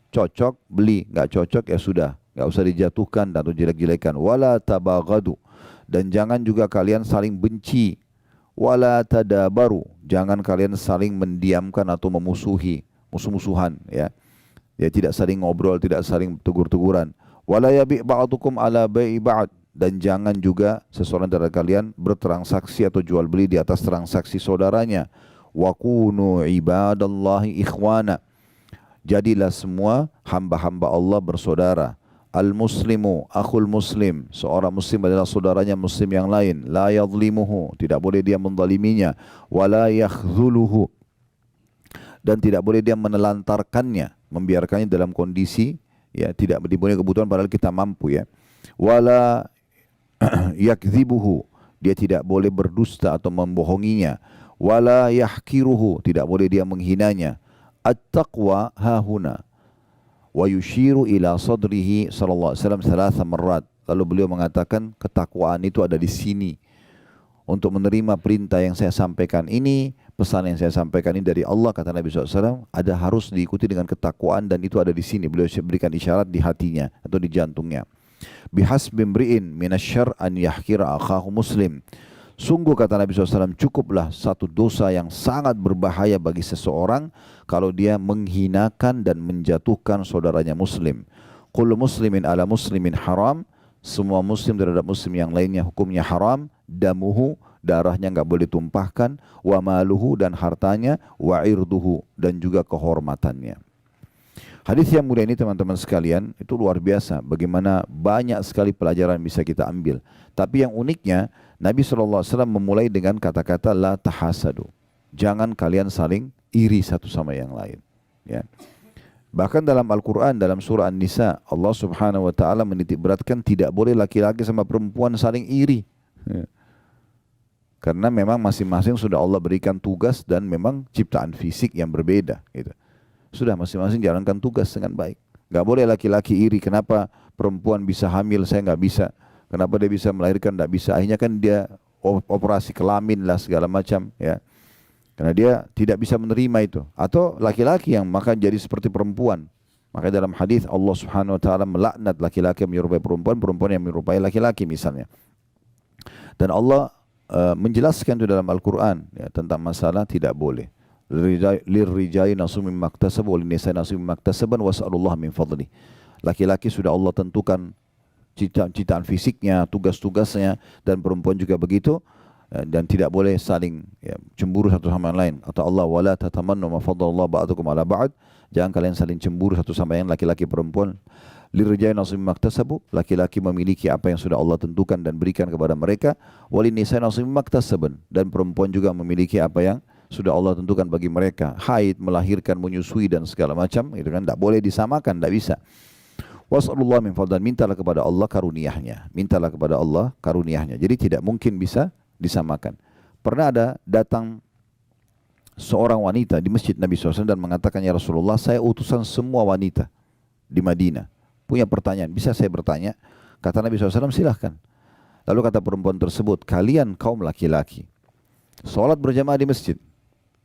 Cocok beli, nggak cocok ya sudah, nggak usah dijatuhkan atau jelek-jelekan. Wala tabaghadu, dan jangan juga kalian saling benci. Wala tadabaru, jangan kalian saling mendiamkan atau memusuhi, musuh-musuhan, ya. Ya, tidak saling ngobrol, tidak saling tegur-teguran. Wala yabi' ba'dukum ala bai'i ba'd, dan jangan juga seseorang dari kalian bertransaksi atau jual beli di atas transaksi saudaranya. Wa kunu ibadallahi ikhwana, jadilah semua hamba-hamba Allah bersaudara. Al-muslimu akhul muslim, seorang muslim adalah saudaranya muslim yang lain. La yadhlimuhu, tidak boleh dia menzaliminya. Wala yakhdhuluhu, dan tidak boleh dia menelantarkannya, membiarkannya dalam kondisi, ya, tidak dipenuhi kebutuhan padahal kita mampu, ya. Wala yakdzibuhu, dia tidak boleh berdusta atau membohonginya. Wala yahkiruhu, tidak boleh dia menghinanya. at-taqwa hahuna wa yushiru ila sadrihi sallallahu alaihi wasallam thalatha marrat. Lalu beliau mengatakan ketakwaan itu ada di sini. Untuk menerima perintah yang saya sampaikan ini, pesan yang saya sampaikan ini dari Allah, kata Nabi SAW, ada harus diikuti dengan ketakwaan dan itu ada di sini. Beliau berikan isyarat di hatinya atau di jantungnya. Bihasbi imri'in minasyarr an yahkira akhahu muslim. Sungguh kata Nabi SAW, cukuplah satu dosa yang sangat berbahaya bagi seseorang kalau dia menghinakan dan menjatuhkan saudaranya muslim. Kullu muslimin ala muslimin haram. Semua muslim terhadap muslim yang lainnya hukumnya haram. Damuhu, darahnya enggak boleh tumpahkan. Wa maluhu, dan hartanya. Wa irduhu, dan juga kehormatannya. Hadis yang mulia ini teman-teman sekalian, itu luar biasa. Bagaimana banyak sekali pelajaran bisa kita ambil. Tapi yang uniknya, Nabi SAW memulai dengan kata-kata la tahasadu. Jangan kalian saling iri satu sama yang lain. Ya. Bahkan dalam Al-Quran, dalam surah An-Nisa, Allah Subhanahu wa Ta'ala menitik beratkan tidak boleh laki-laki sama perempuan saling iri. Ya. Karena memang masing-masing sudah Allah berikan tugas dan memang ciptaan fisik yang berbeda. Gitu. Sudah masing-masing jalankan tugas dengan baik. Gak boleh laki-laki iri, kenapa perempuan bisa hamil, saya gak bisa. Kenapa dia bisa melahirkan, gak bisa. Akhirnya kan dia operasi kelamin lah segala macam. Ya. Karena dia tidak bisa menerima itu. Atau laki-laki yang maka jadi seperti perempuan. Maka dalam hadis Allah Subhanahu Wa Taala melaknat laki-laki yang menyerupai perempuan, perempuan yang menyerupai laki-laki misalnya. Dan Allah menjelaskan itu dalam Al-Quran ya, tentang masalah tidak boleh. Lirrijali nasum mimma iktasabu wa linisai nasum mimma iktasaban was'alullah min fadli. Laki-laki sudah Allah tentukan ciptaan fisiknya, tugas-tugasnya, dan perempuan juga begitu. Dan tidak boleh saling ya, cemburu satu sama yang lain. Kata Allah, wala tatamannu ma faddalallahu ba'dakum ala ba'd. Jangan kalian saling cemburu satu sama yang laki-laki perempuan. Lirrijali nasib maktasabu, laki-laki memiliki apa yang sudah Allah tentukan dan berikan kepada mereka. Walinisai nasib maktasaban, dan perempuan juga memiliki apa yang sudah Allah tentukan bagi mereka. Haid, melahirkan, menyusui dan segala macam, itu kan tidak boleh disamakan, tidak bisa. Was'alullah min fadlan, mintalah kepada Allah karuniahnya. Mintalah kepada Allah karuniahnya. Jadi tidak mungkin bisa disamakan. Pernah ada datang seorang wanita di masjid Nabi SAW dan mengatakan, ya Rasulullah, saya utusan semua wanita di Madinah. Punya pertanyaan, bisa saya bertanya? Kata Nabi SAW, silahkan. Lalu kata perempuan tersebut, kalian kaum laki-laki, sholat berjamaah di masjid.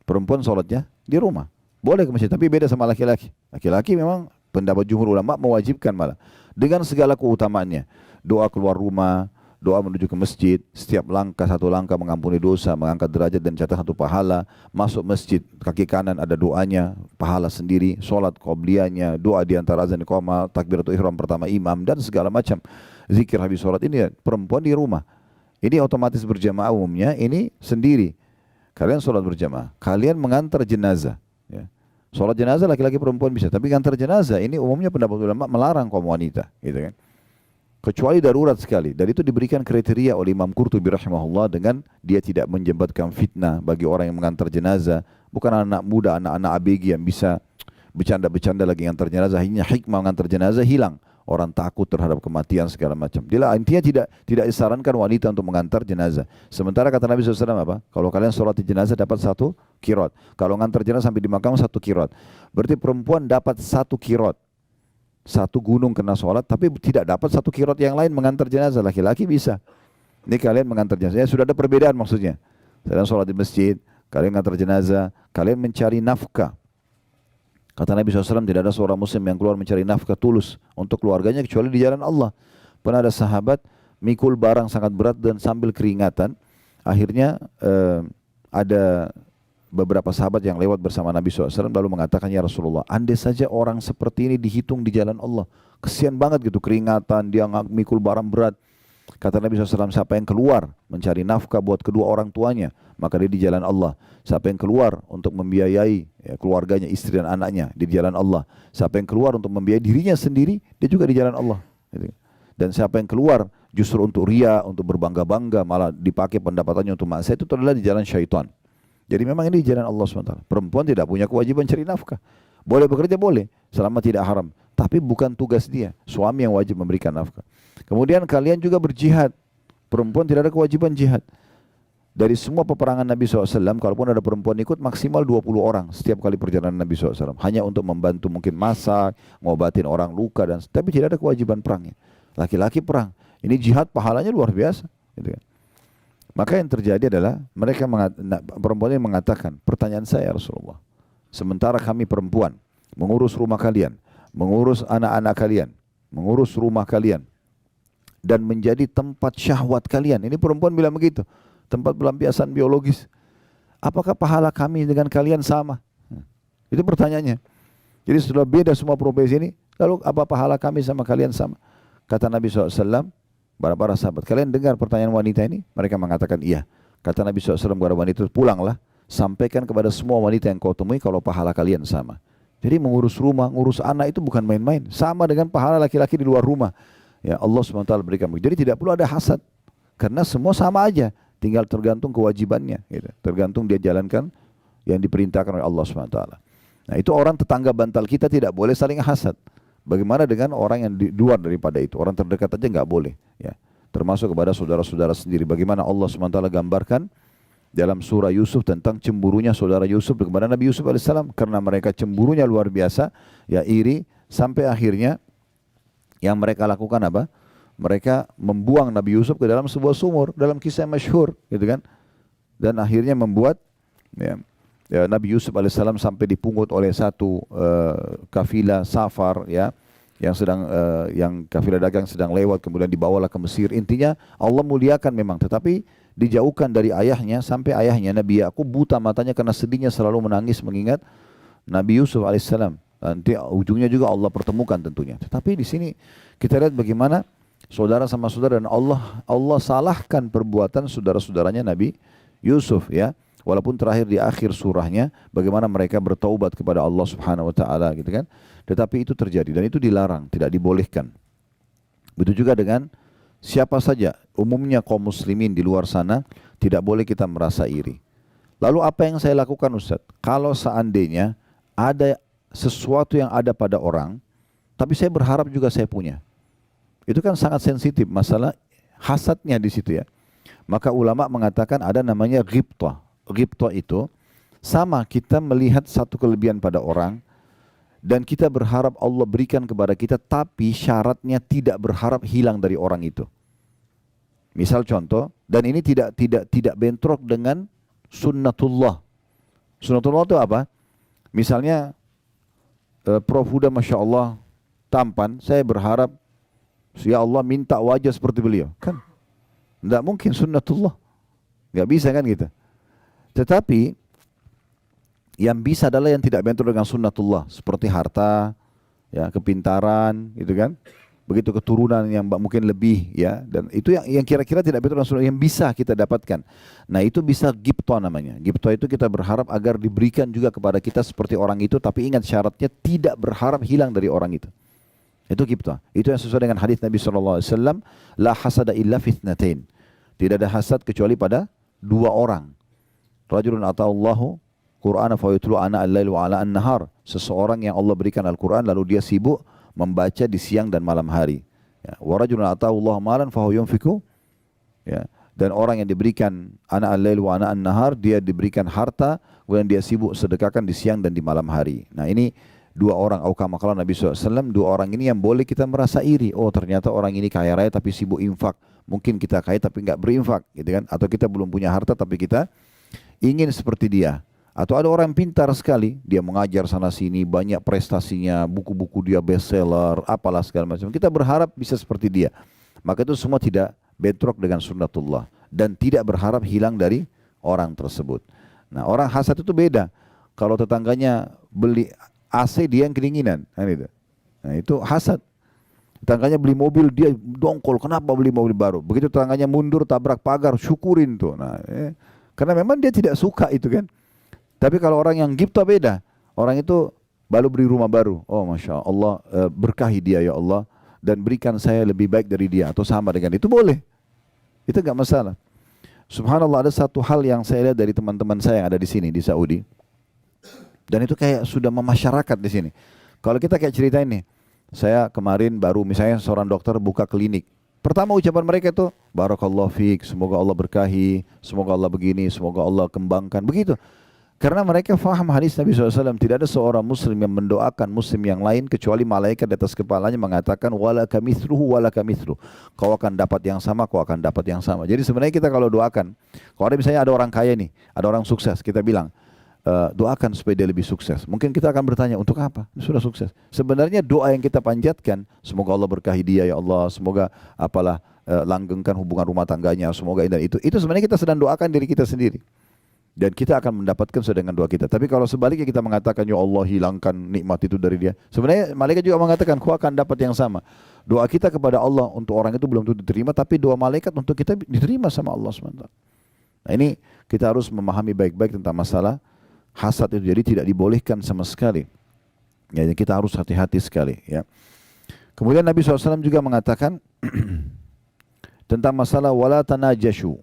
Perempuan sholatnya di rumah. Boleh ke masjid, tapi beda sama laki-laki. Laki-laki memang pendapat jumhur ulama mewajibkan malah. Dengan segala keutamaannya. Doa keluar rumah, doa menuju ke masjid, setiap langkah satu langkah mengampuni dosa, mengangkat derajat dan catat satu pahala. Masuk masjid, kaki kanan ada doanya, pahala sendiri, sholat qobliyahnya, doa di antara azan iqamah, takbiratul ihram pertama imam, dan segala macam. Zikir habis sholat ini ya, perempuan di rumah. Ini otomatis berjamaah umumnya, ini sendiri. Kalian sholat berjamaah, kalian mengantar jenazah. Ya. Sholat jenazah laki-laki perempuan bisa, tapi mengantar jenazah ini umumnya pendapat ulama melarang kaum wanita. Gitu kan. Kecuali darurat sekali. Dan itu diberikan kriteria oleh Imam Qurtubi rahimahullah dengan dia tidak menjembatkan fitnah bagi orang yang mengantar jenazah. Bukan anak muda, anak-anak ABG yang bisa bercanda-bercanda lagi mengantar jenazah. Akhirnya hikmah mengantar jenazah hilang. Orang takut terhadap kematian segala macam. Dia intinya tidak disarankan wanita untuk mengantar jenazah. Sementara kata Nabi SAW apa? Kalau kalian sholat di jenazah dapat 1 qiraat. Kalau mengantar jenazah sampai di makam 1 qiraat. Berarti perempuan dapat 1 qiraat. 1 gunung kena sholat, tapi tidak dapat 1 qiraat yang lain mengantar jenazah. Laki-laki bisa. Ini kalian mengantar jenazah. Ya, sudah ada perbedaan maksudnya. Kalian sholat di masjid, kalian mengantar jenazah, kalian mencari nafkah. Kata Nabi SAW, tidak ada seorang muslim yang keluar mencari nafkah tulus untuk keluarganya kecuali di jalan Allah. Pernah ada sahabat mikul barang sangat berat dan sambil keringatan. Akhirnya ada beberapa sahabat yang lewat bersama Nabi SAW lalu mengatakan, ya Rasulullah, andai saja orang seperti ini dihitung di jalan Allah. Kesian banget gitu, keringatan, dia mikul barang berat. Kata Nabi SAW, siapa yang keluar mencari nafkah buat kedua orang tuanya, maka dia di jalan Allah. Siapa yang keluar untuk membiayai keluarganya, istri dan anaknya, di jalan Allah. Siapa yang keluar untuk membiayai dirinya sendiri, dia juga di jalan Allah. Dan siapa yang keluar justru untuk ria, untuk berbangga-bangga, malah dipakai pendapatannya untuk maksiat, itu adalah di jalan syaitan. Jadi memang ini di jalan Allah SWT. Perempuan tidak punya kewajiban cari nafkah. Boleh bekerja, boleh, selama tidak haram. Tapi bukan tugas dia. Suami yang wajib memberikan nafkah. Kemudian kalian juga berjihad. Perempuan tidak ada kewajiban jihad. dari semua peperangan Nabi SAW, kalaupun ada perempuan ikut, maksimal 20 orang setiap kali perjalanan Nabi SAW. Hanya untuk membantu mungkin masak, ngobatin orang luka, tapi tidak ada kewajiban perangnya. Laki-laki perang. Ini jihad pahalanya luar biasa. Gitu kan. Maka yang terjadi adalah perempuan ini mengatakan, pertanyaan saya Rasulullah, sementara kami perempuan mengurus rumah kalian, mengurus anak-anak kalian, mengurus rumah kalian, dan menjadi tempat syahwat kalian. Ini perempuan bilang begitu. Tempat pelampiasan biologis. Apakah pahala kami dengan kalian sama? Itu pertanyaannya. Jadi sudah beda semua profesi ini, lalu apa pahala kami sama kalian sama? Kata Nabi SAW, para sahabat, kalian dengar pertanyaan wanita ini? Mereka mengatakan iya. Kata Nabi SAW kepada wanita itu, pulanglah, sampaikan kepada semua wanita yang kau temui kalau pahala kalian sama. Jadi mengurus rumah, ngurus anak itu bukan main-main. Sama dengan pahala laki-laki di luar rumah. Ya Allah SWT berikan. Jadi tidak perlu ada hasad. Karena semua sama aja. Tinggal tergantung kewajibannya, gitu. Tergantung dia jalankan yang diperintahkan oleh Allah SWT. Nah itu orang tetangga bantal kita tidak boleh saling hasad. Bagaimana dengan orang yang di luar daripada itu? Orang terdekat aja nggak boleh. Ya. Termasuk kepada saudara-saudara sendiri. Bagaimana Allah SWT gambarkan dalam surah Yusuf tentang cemburunya saudara Yusuf kepada Nabi Yusuf AS. Karena mereka cemburunya luar biasa, ya iri, sampai akhirnya yang mereka lakukan apa? Mereka membuang Nabi Yusuf ke dalam sebuah sumur, dalam kisah yang masyhur, gitu kan? Dan akhirnya membuat Nabi Yusuf alaihissalam sampai dipungut oleh satu kafilah safar, ya, yang kafilah dagang sedang lewat, kemudian dibawalah ke Mesir. Intinya Allah muliakan memang, tetapi dijauhkan dari ayahnya sampai ayahnya Nabi Yakub buta matanya karena sedihnya selalu menangis mengingat Nabi Yusuf alaihissalam. Nanti ujungnya juga Allah pertemukan tentunya. Tetapi di sini kita lihat bagaimana saudara sama saudara, dan Allah salahkan perbuatan saudara-saudaranya Nabi Yusuf, ya. Walaupun terakhir di akhir surahnya bagaimana mereka bertaubat kepada Allah Subhanahu wa taala, gitu kan. Tetapi itu terjadi dan itu dilarang, tidak dibolehkan. Begitu juga dengan siapa saja, umumnya kaum muslimin di luar sana tidak boleh kita merasa iri. Lalu apa yang saya lakukan, Ustaz? Kalau seandainya ada sesuatu yang ada pada orang, tapi saya berharap juga saya punya. Itu kan sangat sensitif masalah hasadnya di situ, ya. Maka ulama mengatakan ada namanya ghibthah. Ghibthah itu sama kita melihat satu kelebihan pada orang dan kita berharap Allah berikan kepada kita, tapi syaratnya tidak berharap hilang dari orang itu. Misal contoh, dan ini tidak bentrok dengan sunnatullah. Sunnatullah itu apa? Misalnya Prof Huda Masya Allah tampan, saya berharap ya Allah minta wajah seperti beliau. Kan tidak mungkin, sunnatullah. Tidak bisa kan gitu. Tetapi yang bisa adalah yang tidak bentrok dengan sunnatullah, seperti harta, ya, kepintaran, gitu kan. Begitu keturunan yang mungkin lebih, ya, dan itu yang kira-kira tidak bentrok dengan sunnah yang bisa kita dapatkan. Nah itu bisa ghibthah namanya. Ghibthah itu kita berharap agar diberikan juga kepada kita seperti orang itu, tapi ingat syaratnya tidak berharap hilang dari orang itu. Itu ghibthah. Itu yang sesuai dengan hadis Nabi SAW, la hasada illa fitnatain. Tidak ada hasad kecuali pada dua orang. Rajulun ata'allahu Qur'ana fa yutlu ana al-lail wa ala an-nahar. Seseorang yang Allah berikan Al-Quran lalu dia sibuk membaca di siang dan malam hari. Ya. Wa rajulun ata'allahu malan fa huwa yunfiqu. Ya. Dan orang yang diberikan ana al-lail wa ana an-nahar, dia diberikan harta kemudian dia sibuk sedekahkan di siang dan di malam hari. Nah ini dua orang, kama qala Nabi SAW, dua orang ini yang boleh kita merasa iri. Oh ternyata orang ini kaya raya tapi sibuk infak. Mungkin kita kaya tapi enggak berinfak, gitu kan? Atau kita belum punya harta tapi kita ingin seperti dia. Atau ada orang pintar sekali, dia mengajar sana sini, banyak prestasinya, buku-buku dia bestseller, apalah segala macam. Kita berharap bisa seperti dia. Maka itu semua tidak bentrok dengan sunnatullah dan tidak berharap hilang dari orang tersebut. Nah, orang hasad itu beda. Kalau tetangganya beli AC, dia yang kedinginan, kan itu. Nah, itu hasad. Tetangganya beli mobil, dia dongkol, kenapa beli mobil baru? Begitu tetangganya mundur tabrak pagar, syukurin tuh. Nah, karena memang dia tidak suka itu kan. Tapi kalau orang yang ghibthah beda. Orang itu baru beli rumah baru. Oh Masya Allah, berkahi dia ya Allah. Dan berikan saya lebih baik dari dia. Atau sama dengan itu boleh. Itu enggak masalah. Subhanallah, ada satu hal yang saya lihat dari teman-teman saya yang ada di sini, di Saudi. Dan itu kayak sudah memasyarakat di sini. Kalau kita kayak cerita ini. Saya kemarin baru misalnya seorang dokter buka klinik. Pertama ucapan mereka itu, Barakallahu fiik, semoga Allah berkahi, semoga Allah begini, semoga Allah kembangkan, begitu. Karena mereka faham hadis Nabi SAW, tidak ada seorang muslim yang mendoakan muslim yang lain kecuali malaikat di atas kepalanya mengatakan wala kamithluhu wala kamithlu. Kau akan dapat yang sama, kau akan dapat yang sama. Jadi sebenarnya kita kalau doakan, kalau ada misalnya ada orang kaya nih, ada orang sukses, kita bilang doakan supaya dia lebih sukses. Mungkin kita akan bertanya untuk apa? Sudah sukses. Sebenarnya doa yang kita panjatkan, semoga Allah berkahi dia ya Allah, semoga apalah langgengkan hubungan rumah tangganya, semoga ini dan itu. Itu sebenarnya kita sedang doakan diri kita sendiri. Dan kita akan mendapatkan sesuai dengan doa kita. Tapi kalau sebaliknya kita mengatakan, ya Allah hilangkan nikmat itu dari dia. Sebenarnya malaikat juga mengatakan, kau akan dapat yang sama. Doa kita kepada Allah untuk orang itu belum tentu diterima, tapi doa malaikat untuk kita diterima sama Allah SWT. Nah ini kita harus memahami baik-baik tentang masalah hasad itu. Jadi tidak dibolehkan sama sekali. Ya, kita harus hati-hati sekali. Ya. Kemudian Nabi SAW juga mengatakan tentang masalah wala tanajashu.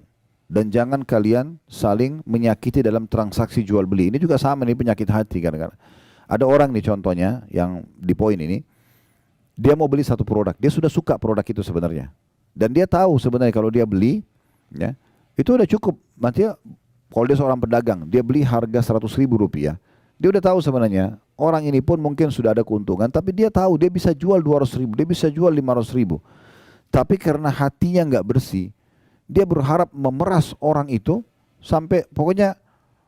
Dan jangan kalian saling menyakiti dalam transaksi jual beli. Ini juga sama nih penyakit hati kadang-kadang. Ada orang nih contohnya yang di poin ini, dia mau beli satu produk, dia sudah suka produk itu sebenarnya. Dan dia tahu sebenarnya kalau dia beli, ya, itu udah cukup. Nanti kalau dia seorang pedagang, dia beli harga 100.000 rupiah. Dia udah tahu sebenarnya, orang ini pun mungkin sudah ada keuntungan, tapi dia tahu dia bisa jual 200.000, dia bisa jual 500.000. Tapi karena hatinya nggak bersih, dia berharap memeras orang itu sampai pokoknya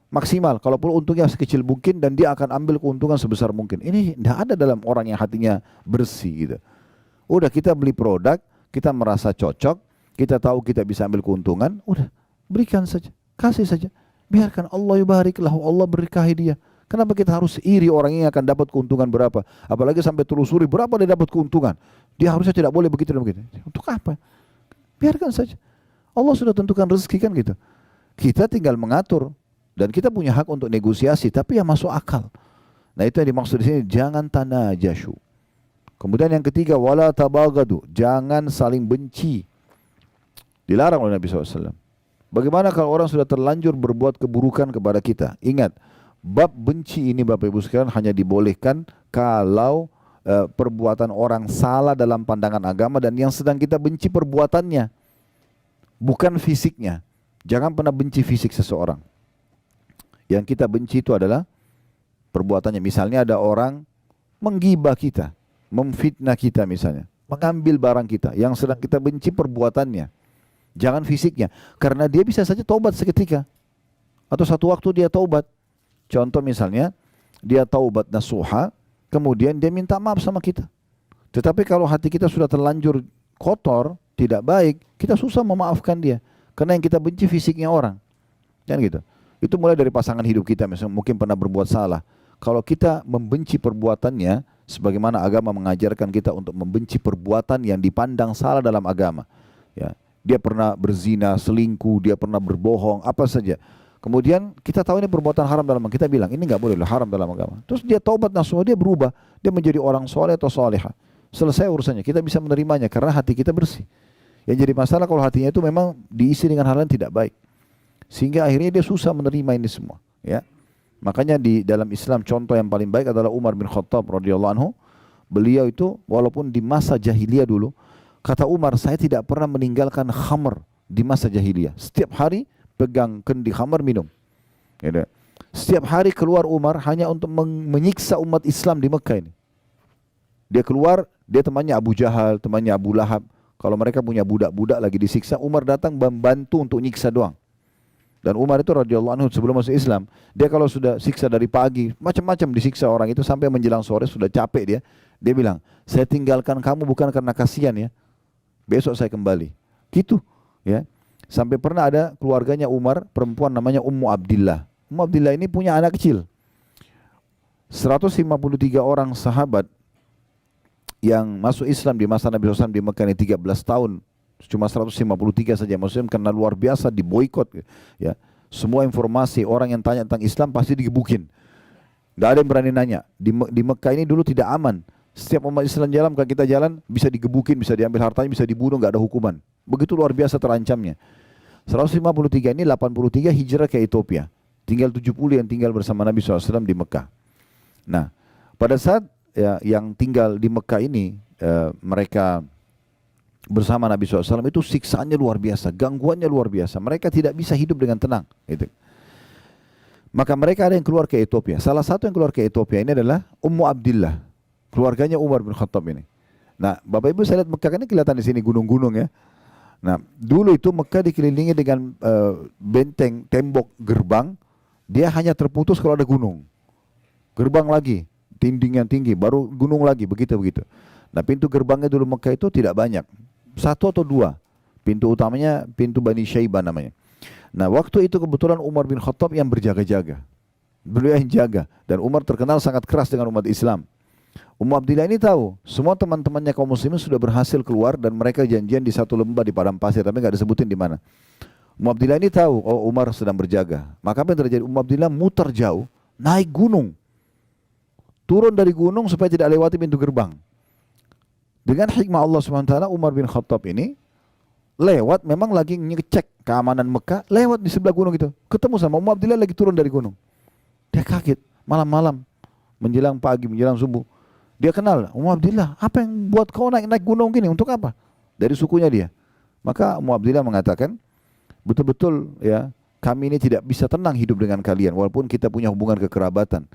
maksimal. Kalaupun untungnya sekecil mungkin dan dia akan ambil keuntungan sebesar mungkin. Ini tidak ada dalam orang yang hatinya bersih gitu. Udah kita beli produk, kita merasa cocok, kita tahu kita bisa ambil keuntungan, udah berikan saja, kasih saja. Biarkan Allah yubarik lahu, Allah berkahi dia. Kenapa kita harus iri orang yang akan dapat keuntungan berapa? Apalagi sampai telusuri berapa dia dapat keuntungan. Dia harusnya tidak boleh begitu dan begitu. Untuk apa? Biarkan saja. Allah sudah tentukan rezeki kan gitu. Kita tinggal mengatur dan kita punya hak untuk negosiasi, tapi yang masuk akal. Nah itu yang dimaksud di sini, jangan tanajashu. Kemudian yang ketiga, wala tabagadu, jangan saling benci. Dilarang oleh Nabi SAW. Bagaimana kalau orang sudah terlanjur berbuat keburukan kepada kita? Ingat, bab benci ini Bapak Ibu sekalian hanya dibolehkan kalau perbuatan orang salah dalam pandangan agama dan yang sedang kita benci perbuatannya. Bukan fisiknya. Jangan pernah benci fisik seseorang. Yang kita benci itu adalah perbuatannya. Misalnya ada orang menggibah kita, memfitnah kita misalnya, mengambil barang kita. Yang sedang kita benci perbuatannya. Jangan fisiknya. Karena dia bisa saja taubat seketika. Atau satu waktu dia taubat. Contoh misalnya, dia taubat nasuha, kemudian dia minta maaf sama kita. Tetapi kalau hati kita sudah terlanjur kotor, tidak baik, kita susah memaafkan dia. Karena yang kita benci fisiknya orang. Kan gitu. Itu mulai dari pasangan hidup kita, misalnya mungkin pernah berbuat salah. Kalau kita membenci perbuatannya, sebagaimana agama mengajarkan kita untuk membenci perbuatan yang dipandang salah dalam agama. Ya, dia pernah berzina, selingkuh, dia pernah berbohong, apa saja. Kemudian kita tahu ini perbuatan haram dalam agama, kita bilang ini nggak boleh, haram dalam agama. Terus dia taubat nasuha, dia berubah, dia menjadi orang soleh atau soleha. Selesai urusannya, kita bisa menerimanya karena hati kita bersih. Yang jadi masalah kalau hatinya itu memang diisi dengan hal yang tidak baik. Sehingga akhirnya dia susah menerima ini semua. Ya. Makanya di dalam Islam contoh yang paling baik adalah Umar bin Khattab radhiyallahu anhu. Beliau itu walaupun di masa jahiliyah dulu, kata Umar, saya tidak pernah meninggalkan khamr di masa jahiliyah. Setiap hari pegang kendi khamr minum. Ya. Setiap hari keluar Umar hanya untuk menyiksa umat Islam di Mekah ini. Dia keluar, dia temannya Abu Jahal, temannya Abu Lahab. Kalau mereka punya budak-budak lagi disiksa, Umar datang membantu untuk nyiksa doang. Dan Umar itu radhiyallahu anhu sebelum masuk Islam, dia kalau sudah siksa dari pagi, macam-macam disiksa orang itu sampai menjelang sore sudah capek dia. Dia bilang, saya tinggalkan kamu bukan karena kasihan ya, besok saya kembali. Gitu, ya. Sampai pernah ada keluarganya Umar, perempuan namanya Ummu Abdillah. Ummu Abdillah ini punya anak kecil. 153 orang sahabat yang masuk Islam di masa Nabi SAW di Mekah ini 13 tahun, cuma 153 saja Muslim karena luar biasa diboikot. Ya. Semua informasi orang yang tanya tentang Islam pasti digebukin. Tidak ada yang berani nanya. Di Mekah ini dulu tidak aman. Setiap umat Islam jalan, kalau kita jalan bisa digebukin, bisa diambil hartanya, bisa dibunuh, nggak ada hukuman. Begitu luar biasa terancamnya. 153 ini 83 hijrah ke Ethiopia. Tinggal 70 yang tinggal bersama Nabi SAW di Mekah. Nah, pada saat ya, yang tinggal di Mekah ini mereka bersama Nabi SAW itu siksaannya luar biasa, gangguannya luar biasa. Mereka tidak bisa hidup dengan tenang. Gitu. Maka mereka ada yang keluar ke Ethiopia. Salah satu yang keluar ke Ethiopia ini adalah Ummu Abdillah, keluarganya Umar bin Khattab ini. Nah, Bapak Ibu saya lihat Mekah kan ini kelihatan di sini gunung-gunung ya. Nah, dulu itu Mekah dikelilingi dengan benteng, tembok, gerbang. Dia hanya terputus kalau ada gunung. Gerbang lagi, dinding yang tinggi, baru gunung lagi, begitu-begitu. Nah, pintu gerbangnya dulu Mekah itu tidak banyak. Satu atau dua. Pintu utamanya pintu Bani Syaibah namanya. Nah, waktu itu kebetulan Umar bin Khattab yang berjaga-jaga. Beliau yang jaga. Dan Umar terkenal sangat keras dengan umat Islam. Ummu Abdillah ini tahu, semua teman-temannya kaum muslimin sudah berhasil keluar dan mereka janjian di satu lembah di padang pasir, tapi nggak disebutin di mana. Ummu Abdillah ini tahu, oh Umar sedang berjaga. Maka apa yang terjadi? Ummu Abdillah muter jauh, naik gunung. Turun dari gunung supaya tidak lewati pintu gerbang. Dengan hikmah Allah SWT, Umar bin Khattab ini lewat, memang lagi ngecek keamanan Mekah, lewat di sebelah gunung itu. Ketemu sama Ummu Abdillah lagi turun dari gunung. Dia kaget, malam-malam, menjelang pagi, menjelang subuh. Dia kenal, Ummu Abdillah, apa yang buat kau naik gunung gini, untuk apa? Dari sukunya dia. Maka Ummu Abdillah mengatakan, betul-betul ya, kami ini tidak bisa tenang hidup dengan kalian, walaupun kita punya hubungan kekerabatan.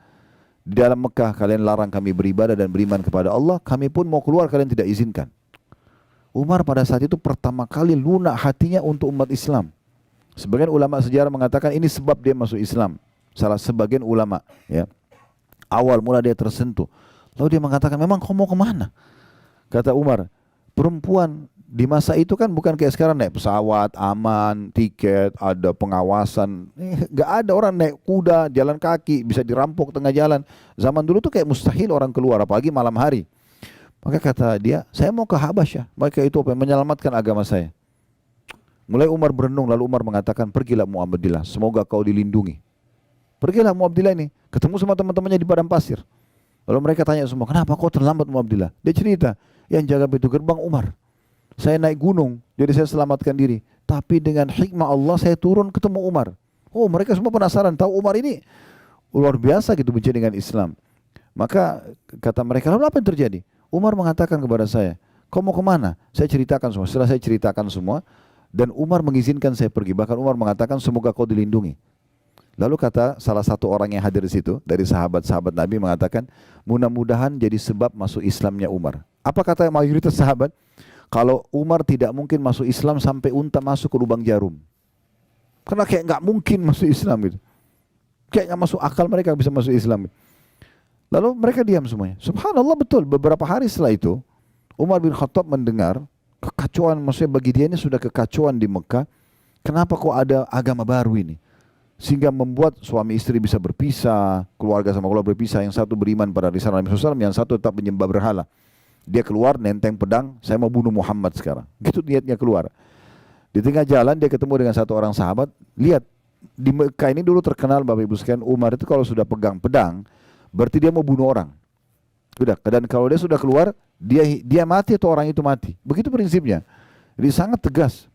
Di dalam Mekah kalian larang kami beribadah dan beriman kepada Allah, kami pun mau keluar kalian tidak izinkan. Umar pada saat itu pertama kali lunak hatinya untuk umat Islam. Sebagian ulama sejarah mengatakan ini sebab dia masuk Islam. Salah sebagian ulama ya. Awal mula dia tersentuh. Lalu dia mengatakan, memang kau mau kemana? Kata Umar, perempuan di masa itu kan bukan kayak sekarang naik pesawat, aman, tiket, ada pengawasan. Gak ada, orang naik kuda, jalan kaki, bisa dirampok tengah jalan. Zaman dulu tuh kayak mustahil orang keluar, apalagi malam hari. Maka kata dia, saya mau ke Habasyah, mau ke Ethiopia, menyelamatkan agama saya. Mulai Umar berenung, lalu Umar mengatakan, pergilah Ummu Abdillah, semoga kau dilindungi. Pergilah Ummu Abdillah ini, ketemu sama teman-temannya di padang pasir. Lalu mereka tanya semua, kenapa kau terlambat Ummu Abdillah? Dia cerita, yang jaga pintu gerbang Umar. Saya naik gunung, jadi saya selamatkan diri. Tapi dengan hikmah Allah saya turun ketemu Umar. Oh, mereka semua penasaran, tahu Umar ini luar biasa gitu benci dengan Islam. Maka kata mereka, lalu apa yang terjadi? Umar mengatakan kepada saya, kau mau kemana? Saya ceritakan semua. Setelah saya ceritakan semua, dan Umar mengizinkan saya pergi. Bahkan Umar mengatakan, semoga kau dilindungi. Lalu kata salah satu orang yang hadir di situ dari sahabat-sahabat Nabi mengatakan, mudah-mudahan jadi sebab masuk Islamnya Umar. Apa kata mayoritas sahabat? Kalau Umar tidak mungkin masuk Islam sampai unta masuk ke lubang jarum. Karena kayak nggak mungkin masuk Islam gitu. Kayak nggak masuk akal mereka bisa masuk Islam. Lalu mereka diam semuanya. Subhanallah, betul. Beberapa hari setelah itu, Umar bin Khattab mendengar kekacauan, maksudnya bagi dia ini sudah kekacauan di Mekah. Kenapa kok ada agama baru ini? Sehingga membuat suami istri bisa berpisah, keluarga sama keluarga berpisah. Yang satu beriman pada risalah Nabi SAW, yang satu tetap menyembah berhala. Dia keluar nenteng pedang, saya mau bunuh Muhammad sekarang. Gitu niatnya keluar. Di tengah jalan dia ketemu dengan satu orang sahabat. Lihat, di Mekah ini dulu terkenal Bapak Ibu sekalian, Umar itu kalau sudah pegang pedang, berarti dia mau bunuh orang. Udah, dan kalau dia sudah keluar, dia mati atau orang itu mati. Begitu prinsipnya. Jadi sangat tegas.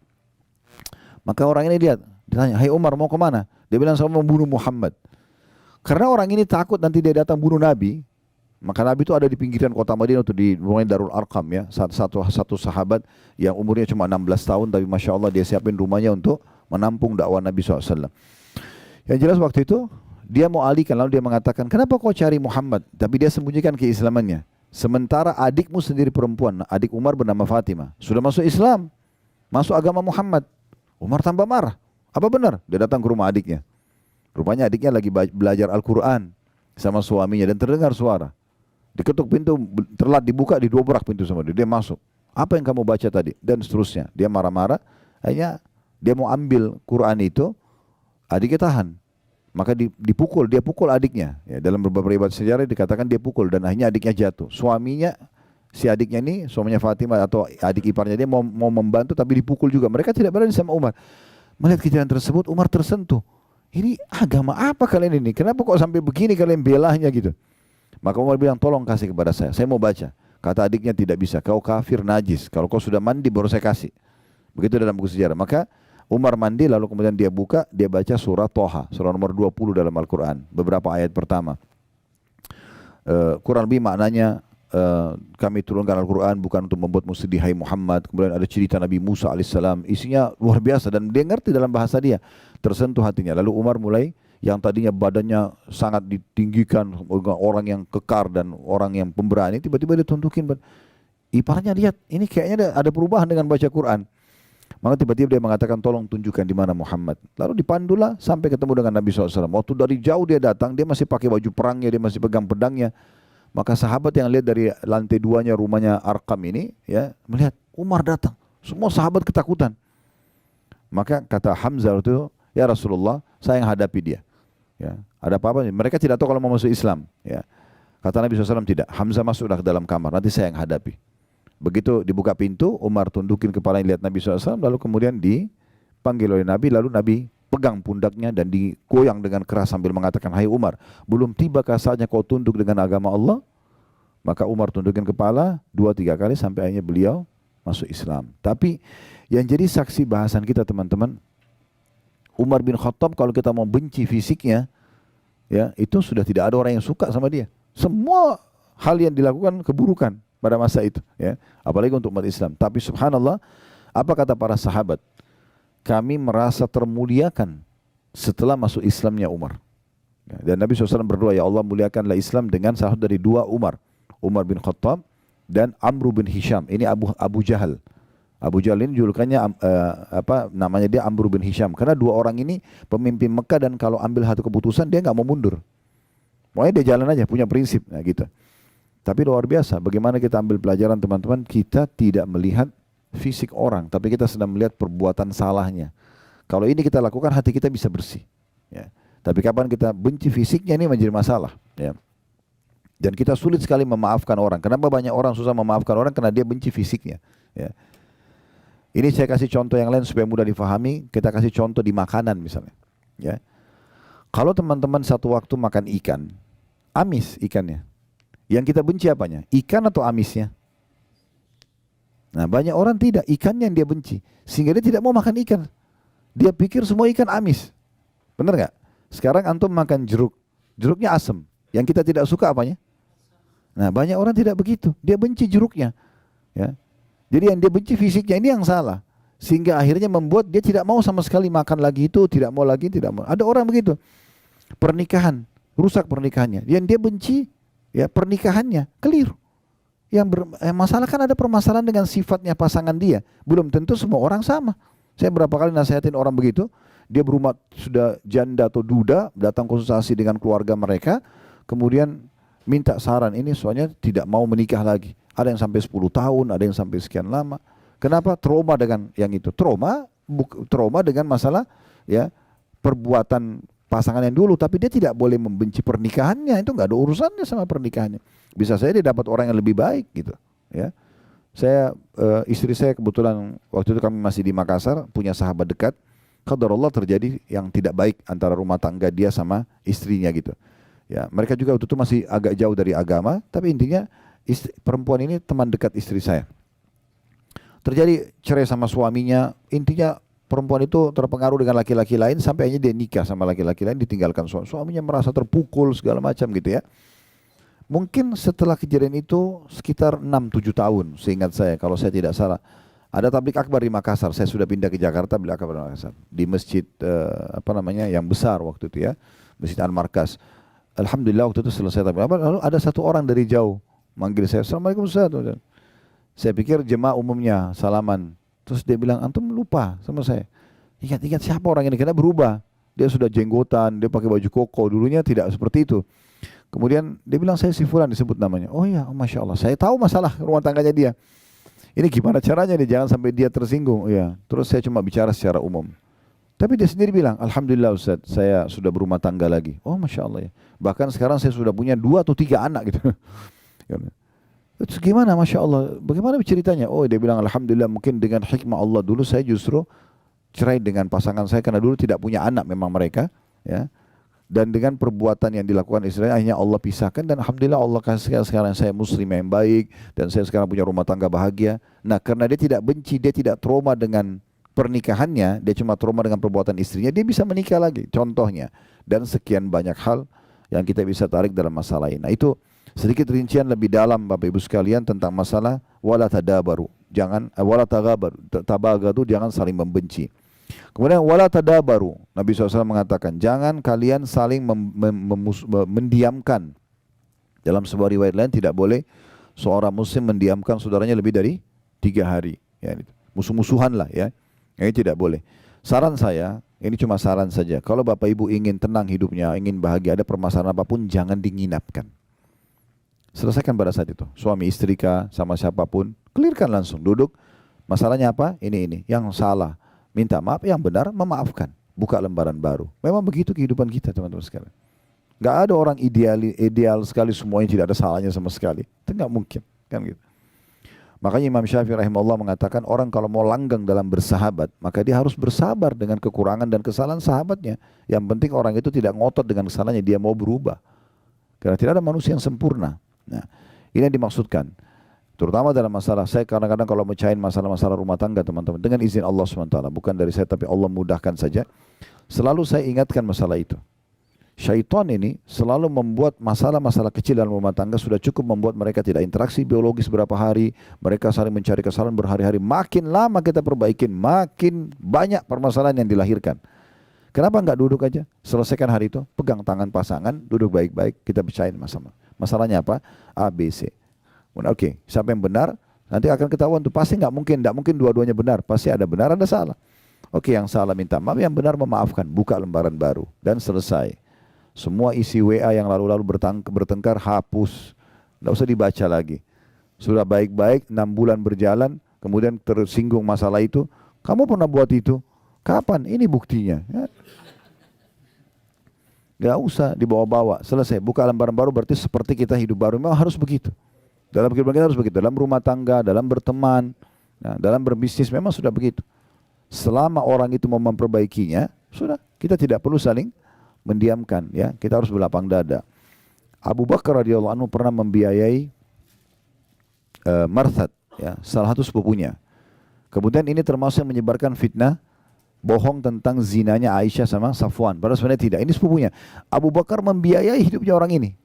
Maka orang ini lihat, ditanya, hai Umar mau kemana? Dia bilang, saya mau bunuh Muhammad. Karena orang ini takut nanti dia datang bunuh Nabi. Maka Nabi itu ada di pinggiran kota Madinah, itu di rumahnya Darul Arqam ya. Satu sahabat yang umurnya cuma 16 tahun, tapi Masya Allah dia siapin rumahnya untuk menampung dakwah Nabi SAW. Yang jelas waktu itu, dia mau alihkan, lalu dia mengatakan, kenapa kau cari Muhammad? Tapi dia sembunyikan keislamannya. Sementara adikmu sendiri perempuan, adik Umar bernama Fatimah, sudah masuk Islam, masuk agama Muhammad. Umar tambah marah. Apa benar? Dia datang ke rumah adiknya. Rupanya adiknya lagi belajar Al-Quran sama suaminya dan terdengar suara. Diketuk pintu, telat dibuka, didobrak pintu sama dia. Dia masuk. Apa yang kamu baca tadi? Dan seterusnya. Dia marah-marah. Akhirnya dia mau ambil Quran itu, adiknya tahan. Maka dipukul, dia pukul adiknya. Ya, dalam beberapa riwayat sejarah dikatakan dia pukul dan akhirnya adiknya jatuh. Suaminya, si adiknya ini, suaminya Fatimah atau adik iparnya dia mau membantu tapi dipukul juga. Mereka tidak berani sama Umar. Melihat kejadian tersebut, Umar tersentuh. Ini agama apa kalian ini? Kenapa kok sampai begini kalian belahnya gitu? Maka Umar bilang, tolong kasih kepada saya mau baca. Kata adiknya, tidak bisa, kau kafir najis. Kalau kau sudah mandi baru saya kasih. Begitu dalam buku sejarah. Maka Umar mandi lalu kemudian dia buka, dia baca surah Toha, surah nomor 20 dalam Al-Quran. Beberapa ayat pertama. Kurang lebih maknanya, kami turunkan Al-Quran bukan untuk membuat musydih hai Muhammad. Kemudian ada cerita Nabi Musa alaihissalam, isinya luar biasa dan dia ngerti dalam bahasa dia, tersentuh hatinya. Lalu Umar mulai, yang tadinya badannya sangat ditinggikan, orang yang kekar dan orang yang pemberani, tiba-tiba dia tuntukin iparnya, lihat ini kayaknya ada perubahan dengan baca Quran. Maka tiba-tiba dia mengatakan, tolong tunjukkan di mana Muhammad. Lalu dipandulah sampai ketemu dengan Nabi SAW. Waktu dari jauh dia datang, dia masih pakai baju perangnya, dia masih pegang pedangnya. Maka sahabat yang lihat dari lantai 2-nya rumahnya Arqam ini, ya, melihat Umar datang. Semua sahabat ketakutan. Maka kata Hamzah itu, ya Rasulullah, saya yang hadapi dia. Ya, ada apa-apa? Mereka tidak tahu kalau mau masuk Islam. Ya. Kata Nabi SAW, tidak. Hamzah masuklah ke dalam kamar, nanti saya yang hadapi. Begitu dibuka pintu, Umar tundukin kepalanya lihat Nabi SAW, lalu kemudian dipanggil oleh Nabi, lalu Nabi pegang pundaknya dan digoyang dengan keras sambil mengatakan, hai Umar, belum tibakah saatnya kau tunduk dengan agama Allah? Maka Umar tundukin kepala 2-3 kali sampai akhirnya beliau masuk Islam. Tapi yang jadi saksi bahasan kita teman-teman, Umar bin Khattab kalau kita mau benci fisiknya, ya itu sudah tidak ada orang yang suka sama dia. Semua hal yang dilakukan keburukan pada masa itu, ya, apalagi untuk umat Islam. Tapi subhanallah, apa kata para sahabat? Kami merasa termuliakan setelah masuk Islamnya Umar. Dan Nabi SAW berdoa, ya Allah muliakanlah Islam dengan salah dari 2 Umar. Umar bin Khattab dan Amr bin Hisham. Ini Abu Jahal. Abu Jahal ini julukannya namanya dia Amr bin Hisham. Karena 2 orang ini pemimpin Mekah dan kalau ambil satu keputusan dia nggak mau mundur. Pokoknya dia jalan aja, punya prinsip. Nah gitu. Tapi luar biasa, bagaimana kita ambil pelajaran teman-teman, kita tidak melihat fisik orang, tapi kita sedang melihat perbuatan salahnya. Kalau ini kita lakukan, hati kita bisa bersih. Ya. Tapi kapan kita benci fisiknya, ini menjadi masalah. Ya. Dan kita sulit sekali memaafkan orang. Kenapa banyak orang susah memaafkan orang? Karena dia benci fisiknya. Ya. Ini saya kasih contoh yang lain supaya mudah difahami. Kita kasih contoh di makanan misalnya. Ya. Kalau teman-teman satu waktu makan ikan, amis ikannya. Yang kita benci apanya? Ikan atau amisnya? Nah banyak orang tidak, ikannya yang dia benci. Sehingga dia tidak mau makan ikan. Dia pikir semua ikan amis. Benar nggak? Sekarang antum makan jeruk. Jeruknya asam. Yang kita tidak suka apanya? Nah banyak orang tidak begitu. Dia benci jeruknya. Ya. Jadi yang dia benci fisiknya ini yang salah. Sehingga akhirnya membuat dia tidak mau sama sekali makan lagi itu. Tidak mau lagi, tidak mau. Ada orang begitu. Pernikahan. Rusak pernikahannya. Yang dia benci, ya pernikahannya keliru. Yang masalah kan ada permasalahan dengan sifatnya pasangan dia. Belum tentu semua orang sama. Saya berapa kali nasihatin orang begitu. Dia berumah sudah janda atau duda, datang konsultasi dengan keluarga mereka. Kemudian minta saran, ini soalnya tidak mau menikah lagi. Ada yang sampai 10 tahun, ada yang sampai sekian lama. Kenapa? Trauma dengan yang itu. Trauma dengan masalah ya perbuatan pasangan yang dulu. Tapi dia tidak boleh membenci pernikahannya. Itu nggak ada urusannya sama pernikahannya. Bisa saja dia dapat orang yang lebih baik gitu. Ya, istri saya kebetulan waktu itu kami masih di Makassar, punya sahabat dekat. Qadarullah terjadi yang tidak baik antara rumah tangga dia sama istrinya gitu. Ya, mereka juga waktu itu masih agak jauh dari agama, tapi intinya perempuan ini teman dekat istri saya. Terjadi cerai sama suaminya, intinya perempuan itu terpengaruh dengan laki-laki lain sampai akhirnya dia nikah sama laki-laki lain, ditinggalkan suaminya, merasa terpukul segala macam gitu ya. Mungkin setelah kejadian itu sekitar 6-7 tahun, seingat saya kalau saya tidak salah. Ada tablik akbar di Makassar, saya sudah pindah ke Jakarta, tablik akbar di Makassar. Di masjid yang besar waktu itu ya, Masjid Al-Markas. Alhamdulillah waktu itu selesai tablik akbar, lalu ada satu orang dari jauh manggil saya, Assalamualaikum Ustaz. Saya pikir jemaah umumnya salaman. Terus dia bilang, antum lupa sama saya. Ingat-ingat siapa orang ini, karena berubah. Dia sudah jenggotan, dia pakai baju koko, dulunya tidak seperti itu. Kemudian dia bilang, saya si Fulan, disebut namanya. Oh iya, Masya Allah, saya tahu masalah rumah tangganya dia. Ini gimana caranya nih, jangan sampai dia tersinggung. Ya. Terus saya cuma bicara secara umum. Tapi dia sendiri bilang, Alhamdulillah Ustaz, saya sudah berumah tangga lagi. Oh Masya Allah ya. Bahkan sekarang saya sudah punya 2 atau 3 anak gitu. Terus gimana Masya Allah, bagaimana ceritanya? Oh dia bilang, Alhamdulillah mungkin dengan hikmah Allah dulu saya justru cerai dengan pasangan saya karena dulu tidak punya anak memang mereka. Ya. Dan dengan perbuatan yang dilakukan Israel akhirnya Allah pisahkan dan alhamdulillah Allah kasih sekarang saya muslim yang baik dan saya sekarang punya rumah tangga bahagia. Nah karena dia tidak benci, dia tidak trauma dengan pernikahannya, dia cuma trauma dengan perbuatan istrinya, dia bisa menikah lagi contohnya. Dan sekian banyak hal yang kita bisa tarik dalam masalah ini. Nah itu Sedikit rincian lebih dalam Bapak Ibu sekalian tentang masalah wala tadabaru. Jangan wala tagabaru, tabagadu, jangan saling membenci. Kemudian wala tadabaru. Nabi SAW mengatakan, jangan kalian saling mendiamkan. Dalam sebuah riwayat lain tidak boleh seorang muslim mendiamkan saudaranya lebih dari 3 hari. Ya, musuh-musuhan lah ya. Ini tidak boleh. Saran saya, ini cuma saran saja. Kalau Bapak Ibu ingin tenang hidupnya, ingin bahagia, ada permasalahan apapun, jangan dinginapkan. Selesaikan pada saat itu. Suami istri kah, sama siapapun, clearkan langsung. Duduk, masalahnya apa? Ini. Yang salah, minta maaf. Yang benar, memaafkan. Buka lembaran baru. Memang begitu kehidupan kita, teman-teman sekalian. Gak ada orang ideal sekali semuanya tidak ada salahnya sama sekali. Itu gak mungkin. Kan gitu. Makanya Imam Syafi'i rahimahullah mengatakan orang kalau mau langgang dalam bersahabat, maka dia harus bersabar dengan kekurangan dan kesalahan sahabatnya. Yang penting orang itu tidak ngotot dengan kesalahannya, dia mau berubah. Karena tidak ada manusia yang sempurna. Nah, ini yang dimaksudkan. Terutama dalam masalah, saya kadang-kadang kalau mecahin masalah-masalah rumah tangga teman-teman, dengan izin Allah SWT, bukan dari saya tapi Allah mudahkan saja, selalu saya ingatkan masalah itu. Syaitan ini selalu membuat masalah-masalah kecil dalam rumah tangga sudah cukup membuat mereka tidak interaksi biologis berapa hari, mereka saling mencari kesalahan berhari-hari. Makin lama kita perbaikin, makin banyak permasalahan yang dilahirkan. Kenapa enggak duduk aja, selesaikan hari itu, pegang tangan pasangan, duduk baik-baik, kita bicarain masalah. Masalahnya apa? A, B, C. Oke, siapa yang benar? Nanti akan ketahuan tuh, pasti enggak mungkin dua-duanya benar, pasti ada benar, ada salah. Oke, yang salah minta maaf, yang benar memaafkan, buka lembaran baru dan selesai. Semua isi WA yang lalu-lalu bertengkar hapus. Tidak usah dibaca lagi. Sudah baik-baik 6 bulan berjalan, kemudian tersinggung masalah itu. Kamu pernah buat itu? Kapan? Ini buktinya. Ya. Gak usah dibawa-bawa. Selesai. Buka lembaran baru berarti seperti kita hidup baru. Memang harus begitu. Dalam kehidupan kita harus begitu. Dalam rumah tangga, dalam berteman, nah, dalam berbisnis memang sudah begitu. Selama orang itu mau memperbaikinya, sudah. Kita tidak perlu saling mendiamkan, ya, kita harus berlapang dada. Abu Bakar radhiyallahu anhu pernah membiayai Marthad, ya, salah satu sepupunya. Kemudian ini termasuk yang menyebarkan fitnah bohong tentang zinanya Aisyah sama Safwan. Padahal sebenarnya tidak. Ini sepupunya. Abu Bakar membiayai hidupnya orang ini.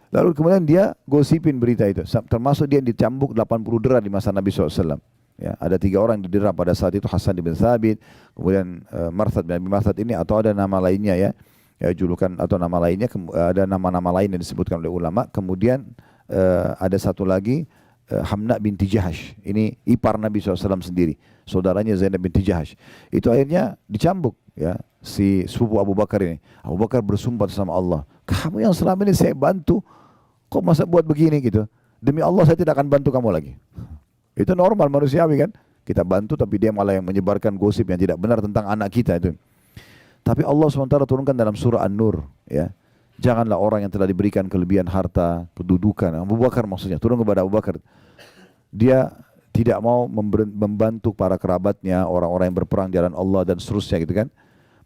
Lalu kemudian dia gosipin berita itu. Termasuk dia dicambuk 80 dera di masa Nabi SAW. Ya, ada 3 orang yang didera pada saat itu, Hasan bin Thabit, kemudian Marthad bin Abi Marthad ini, atau ada nama lainnya ya, julukan atau nama lainnya, ada nama-nama lain yang disebutkan oleh ulama. Kemudian ada satu lagi Hamna binti Jahash, ini ipar Nabi SAW sendiri, saudaranya Zainab binti Jahash. Itu akhirnya dicambuk ya si sepupu Abu Bakar ini. Abu Bakar bersumpah sama Allah, kamu yang selama ini saya bantu, kok masa buat begini gitu? Demi Allah saya tidak akan bantu kamu lagi. Itu normal manusiawi kan? Kita bantu tapi dia malah yang menyebarkan gosip yang tidak benar tentang anak kita itu. Tapi Allah SWT turunkan dalam surah An-Nur, ya. Janganlah orang yang telah diberikan kelebihan harta, kedudukan. Abu Bakar maksudnya, turun kepada Abu Bakar. Dia tidak mau membantu para kerabatnya, orang-orang yang berperang di jalan Allah dan seterusnya gitu kan.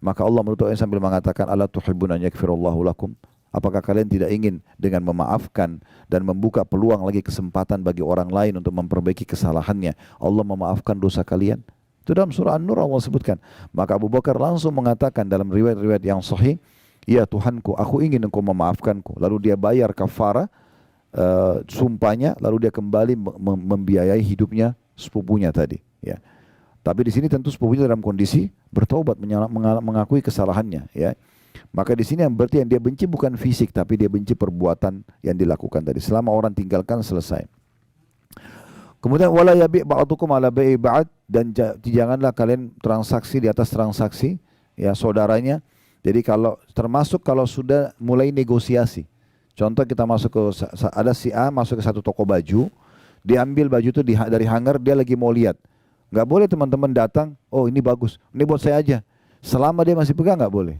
Maka Allah menutup ayat sambil mengatakan, "Ala tuhibbuna an yaghfirallahu lakum?" Apakah kalian tidak ingin dengan memaafkan dan membuka peluang lagi kesempatan bagi orang lain untuk memperbaiki kesalahannya, Allah memaafkan dosa kalian? Itu dalam surah An-Nur Allah sebutkan. Maka Abu Bakar langsung mengatakan dalam riwayat-riwayat yang sahih, "Ya Tuhanku, aku ingin engkau memaafkanku." Lalu dia bayar kafara sumpahnya, lalu dia kembali membiayai hidupnya sepupunya tadi. Ya. Tapi di sini tentu sepupunya dalam kondisi bertobat, mengakui kesalahannya. Ya. Maka di sini yang berarti yang dia benci bukan fisik, tapi dia benci perbuatan yang dilakukan tadi. Selama orang tinggalkan, selesai. Kemudian wala yabi' ba'dukum ala bai'i ba'd, dan janganlah kalian transaksi di atas transaksi ya saudaranya. Jadi termasuk kalau sudah mulai negosiasi. Contoh kita masuk ke ada si A masuk ke satu toko baju, dia ambil baju itu dari hanger, dia lagi mau lihat. Enggak boleh teman-teman datang, "Oh, ini bagus. Ini buat saya aja." Selama dia masih pegang enggak boleh.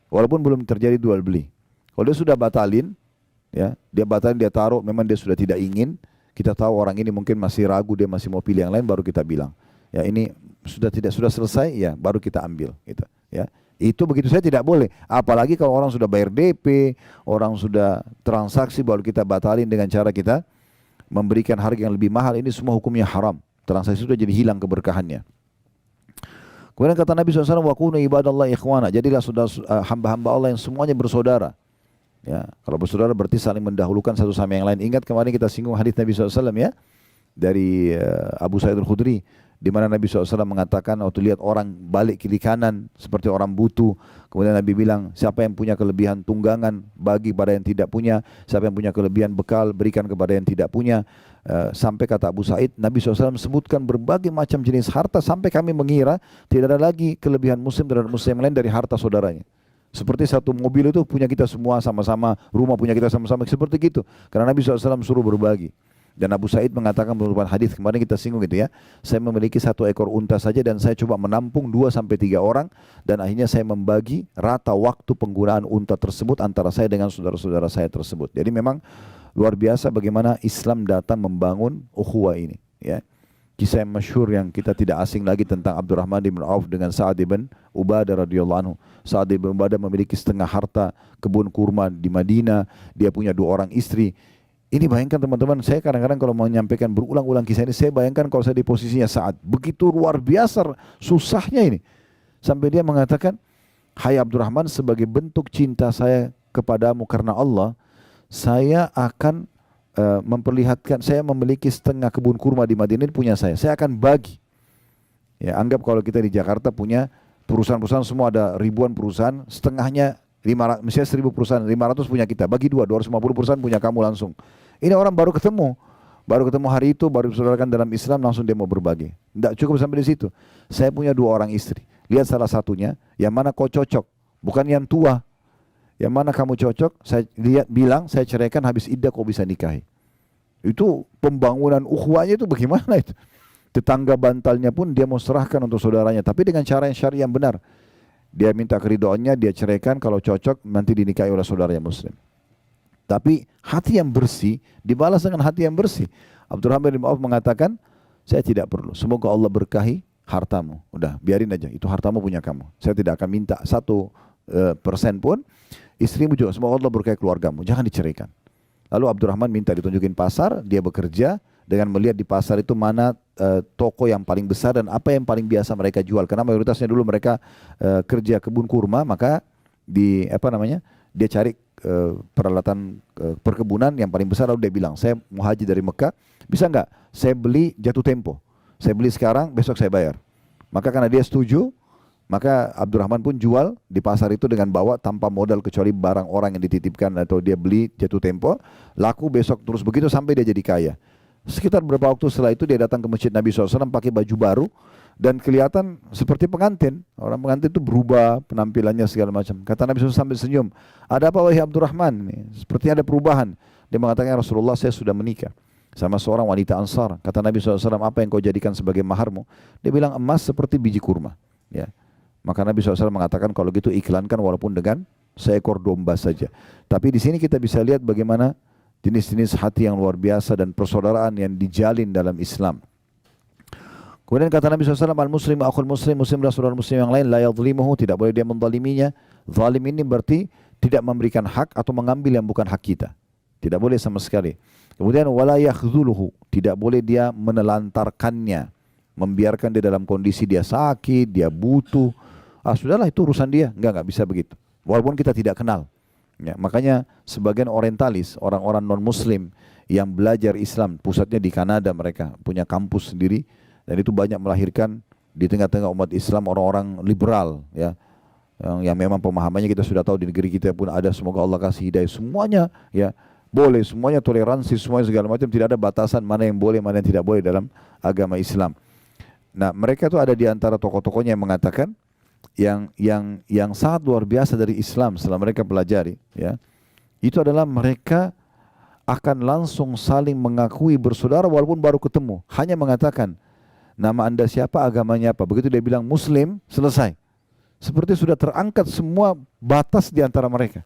Walaupun belum terjadi jual beli. Kalau dia sudah batalin, ya, dia batalin, dia taruh, memang dia sudah tidak ingin, kita tahu orang ini mungkin masih ragu, dia masih mau pilih yang lain, baru kita bilang, ya ini sudah selesai, ya baru kita ambil, gitu, ya. Itu begitu saya tidak boleh. Apalagi kalau orang sudah bayar DP, orang sudah transaksi, baru kita batalin dengan cara kita memberikan harga yang lebih mahal. Ini semua hukumnya haram. Transaksi sudah jadi hilang keberkahannya. Kemudian kata Nabi SAW, "Wa kunu ibadallah ikhwana." Jadilah hamba-hamba Allah yang semuanya bersaudara. Ya, kalau bersaudara berarti saling mendahulukan satu sama yang lain. Ingat kemarin kita singgung hadis Nabi SAW ya, dari Abu Sa'id Al-Khudri, di mana Nabi SAW mengatakan waktu lihat orang balik kiri kanan seperti orang butuh, kemudian Nabi bilang, siapa yang punya kelebihan tunggangan bagi pada yang tidak punya, siapa yang punya kelebihan bekal berikan kepada yang tidak punya. Sampai kata Abu Sa'id, Nabi SAW sebutkan berbagai macam jenis harta sampai kami mengira tidak ada lagi kelebihan muslim terhadap muslim lain dari harta saudaranya. Seperti satu mobil itu punya kita semua sama-sama, rumah punya kita sama-sama, seperti gitu. Karena Nabi SAW suruh berbagi. Dan Abu Sa'id mengatakan menurut hadis kemarin kita singgung gitu ya, saya memiliki 1 ekor unta saja dan saya coba menampung 2 sampai 3 orang dan akhirnya saya membagi rata waktu penggunaan unta tersebut antara saya dengan saudara-saudara saya tersebut. Jadi memang luar biasa bagaimana Islam datang membangun ukhuwah ini ya. Kisah yang masyhur yang kita tidak asing lagi tentang Abdurrahman bin Auf dengan Sa'ad bin Ubadah radhiyallahu anhu. Sa'ad bin Ubadah memiliki setengah harta kebun kurma di Madinah, dia punya 2 orang istri. Ini bayangkan teman-teman, saya kadang-kadang kalau mau menyampaikan berulang-ulang kisah ini, saya bayangkan kalau saya di posisinya Sa'ad, begitu luar biasa susahnya ini. Sampai dia mengatakan, hai Abdurrahman, sebagai bentuk cinta saya kepadamu karena Allah, saya akan memperlihatkan, saya memiliki setengah kebun kurma di Madinah, ini punya saya akan bagi. Ya, anggap kalau kita di Jakarta punya perusahaan-perusahaan, semua ada ribuan perusahaan, setengahnya 500, misalnya 1000 perusahaan, 500 punya kita, bagi 250 perusahaan punya kamu langsung. Ini orang baru ketemu hari itu, baru disaudarakan dalam Islam, langsung dia mau berbagi. Tidak cukup sampai di situ. Saya punya 2 orang istri, lihat salah satunya, yang mana kau cocok, bukan yang tua. Yang mana kamu cocok, saya lihat bilang, saya ceraikan habis iddah kau bisa nikahi. Itu pembangunan ukhuwahnya itu bagaimana itu? Tetangga bantalnya pun dia mau serahkan untuk saudaranya, tapi dengan cara yang syar'i yang benar. Dia minta keridoannya, dia ceraikan, kalau cocok nanti dinikahi oleh saudaranya muslim. Tapi hati yang bersih dibalas dengan hati yang bersih. Abdurrahman bin Auf mengatakan, saya tidak perlu, semoga Allah berkahi hartamu. Udah, biarin aja, itu hartamu punya kamu. Saya tidak akan minta 1% pun. Istrimu juga, semoga Allah berkahi keluargamu, jangan diceraikan. Lalu Abdurrahman minta ditunjukin pasar, dia bekerja dengan melihat di pasar itu mana toko yang paling besar dan apa yang paling biasa mereka jual. Karena mayoritasnya dulu mereka kerja kebun kurma, maka dia cari peralatan perkebunan yang paling besar. Lalu dia bilang, saya mau haji dari Mekah, bisa nggak saya beli jatuh tempo, saya beli sekarang, besok saya bayar. Maka karena dia setuju, maka Abdurrahman pun jual di pasar itu dengan bawa tanpa modal kecuali barang orang yang dititipkan atau dia beli jatuh tempo, laku besok terus begitu sampai dia jadi kaya. Sekitar beberapa waktu setelah itu dia datang ke masjid Nabi SAW pakai baju baru dan kelihatan seperti pengantin. Orang pengantin itu berubah penampilannya segala macam. Kata Nabi SAW sambil senyum, ada apa wahai Abdurrahman? Sepertinya ada perubahan. Dia mengatakan, Rasulullah, saya sudah menikah sama seorang wanita Ansar. Kata Nabi SAW, apa yang kau jadikan sebagai maharmu? Dia bilang, emas seperti biji kurma. Ya. Maka Nabi SAW mengatakan, kalau gitu iklankan walaupun dengan seekor domba saja. Tapi di sini kita bisa lihat bagaimana jenis-jenis hati yang luar biasa dan persaudaraan yang dijalin dalam Islam. Kemudian kata Nabi SAW, al-muslim akhul muslim, muslim adalah saudara muslim yang lain, la yadhlimuhu, tidak boleh dia menzaliminya. Zalim ini berarti tidak memberikan hak atau mengambil yang bukan hak kita. Tidak boleh sama sekali. Kemudian wala yakhzuluhu, tidak boleh dia menelantarkannya, membiarkan dia dalam kondisi dia sakit, dia butuh. Sudahlah itu urusan dia, enggak bisa begitu. Walaupun kita tidak kenal. Ya, makanya sebagian orientalis, orang-orang non-muslim yang belajar Islam, pusatnya di Kanada, mereka punya kampus sendiri dan itu banyak melahirkan di tengah-tengah umat Islam orang-orang liberal, ya, yang memang pemahamannya kita sudah tahu di negeri kita pun ada, semoga Allah kasih hidayah semuanya, ya, boleh semuanya, toleransi semuanya segala macam, tidak ada batasan mana yang boleh mana yang tidak boleh dalam agama Islam. Nah, mereka itu ada di antara tokoh-tokohnya yang mengatakan yang sangat luar biasa dari Islam setelah mereka pelajari, ya, itu adalah mereka akan langsung saling mengakui bersaudara walaupun baru ketemu, hanya mengatakan nama anda siapa, agamanya apa, begitu dia bilang Muslim, selesai. Seperti sudah terangkat semua batas di antara mereka,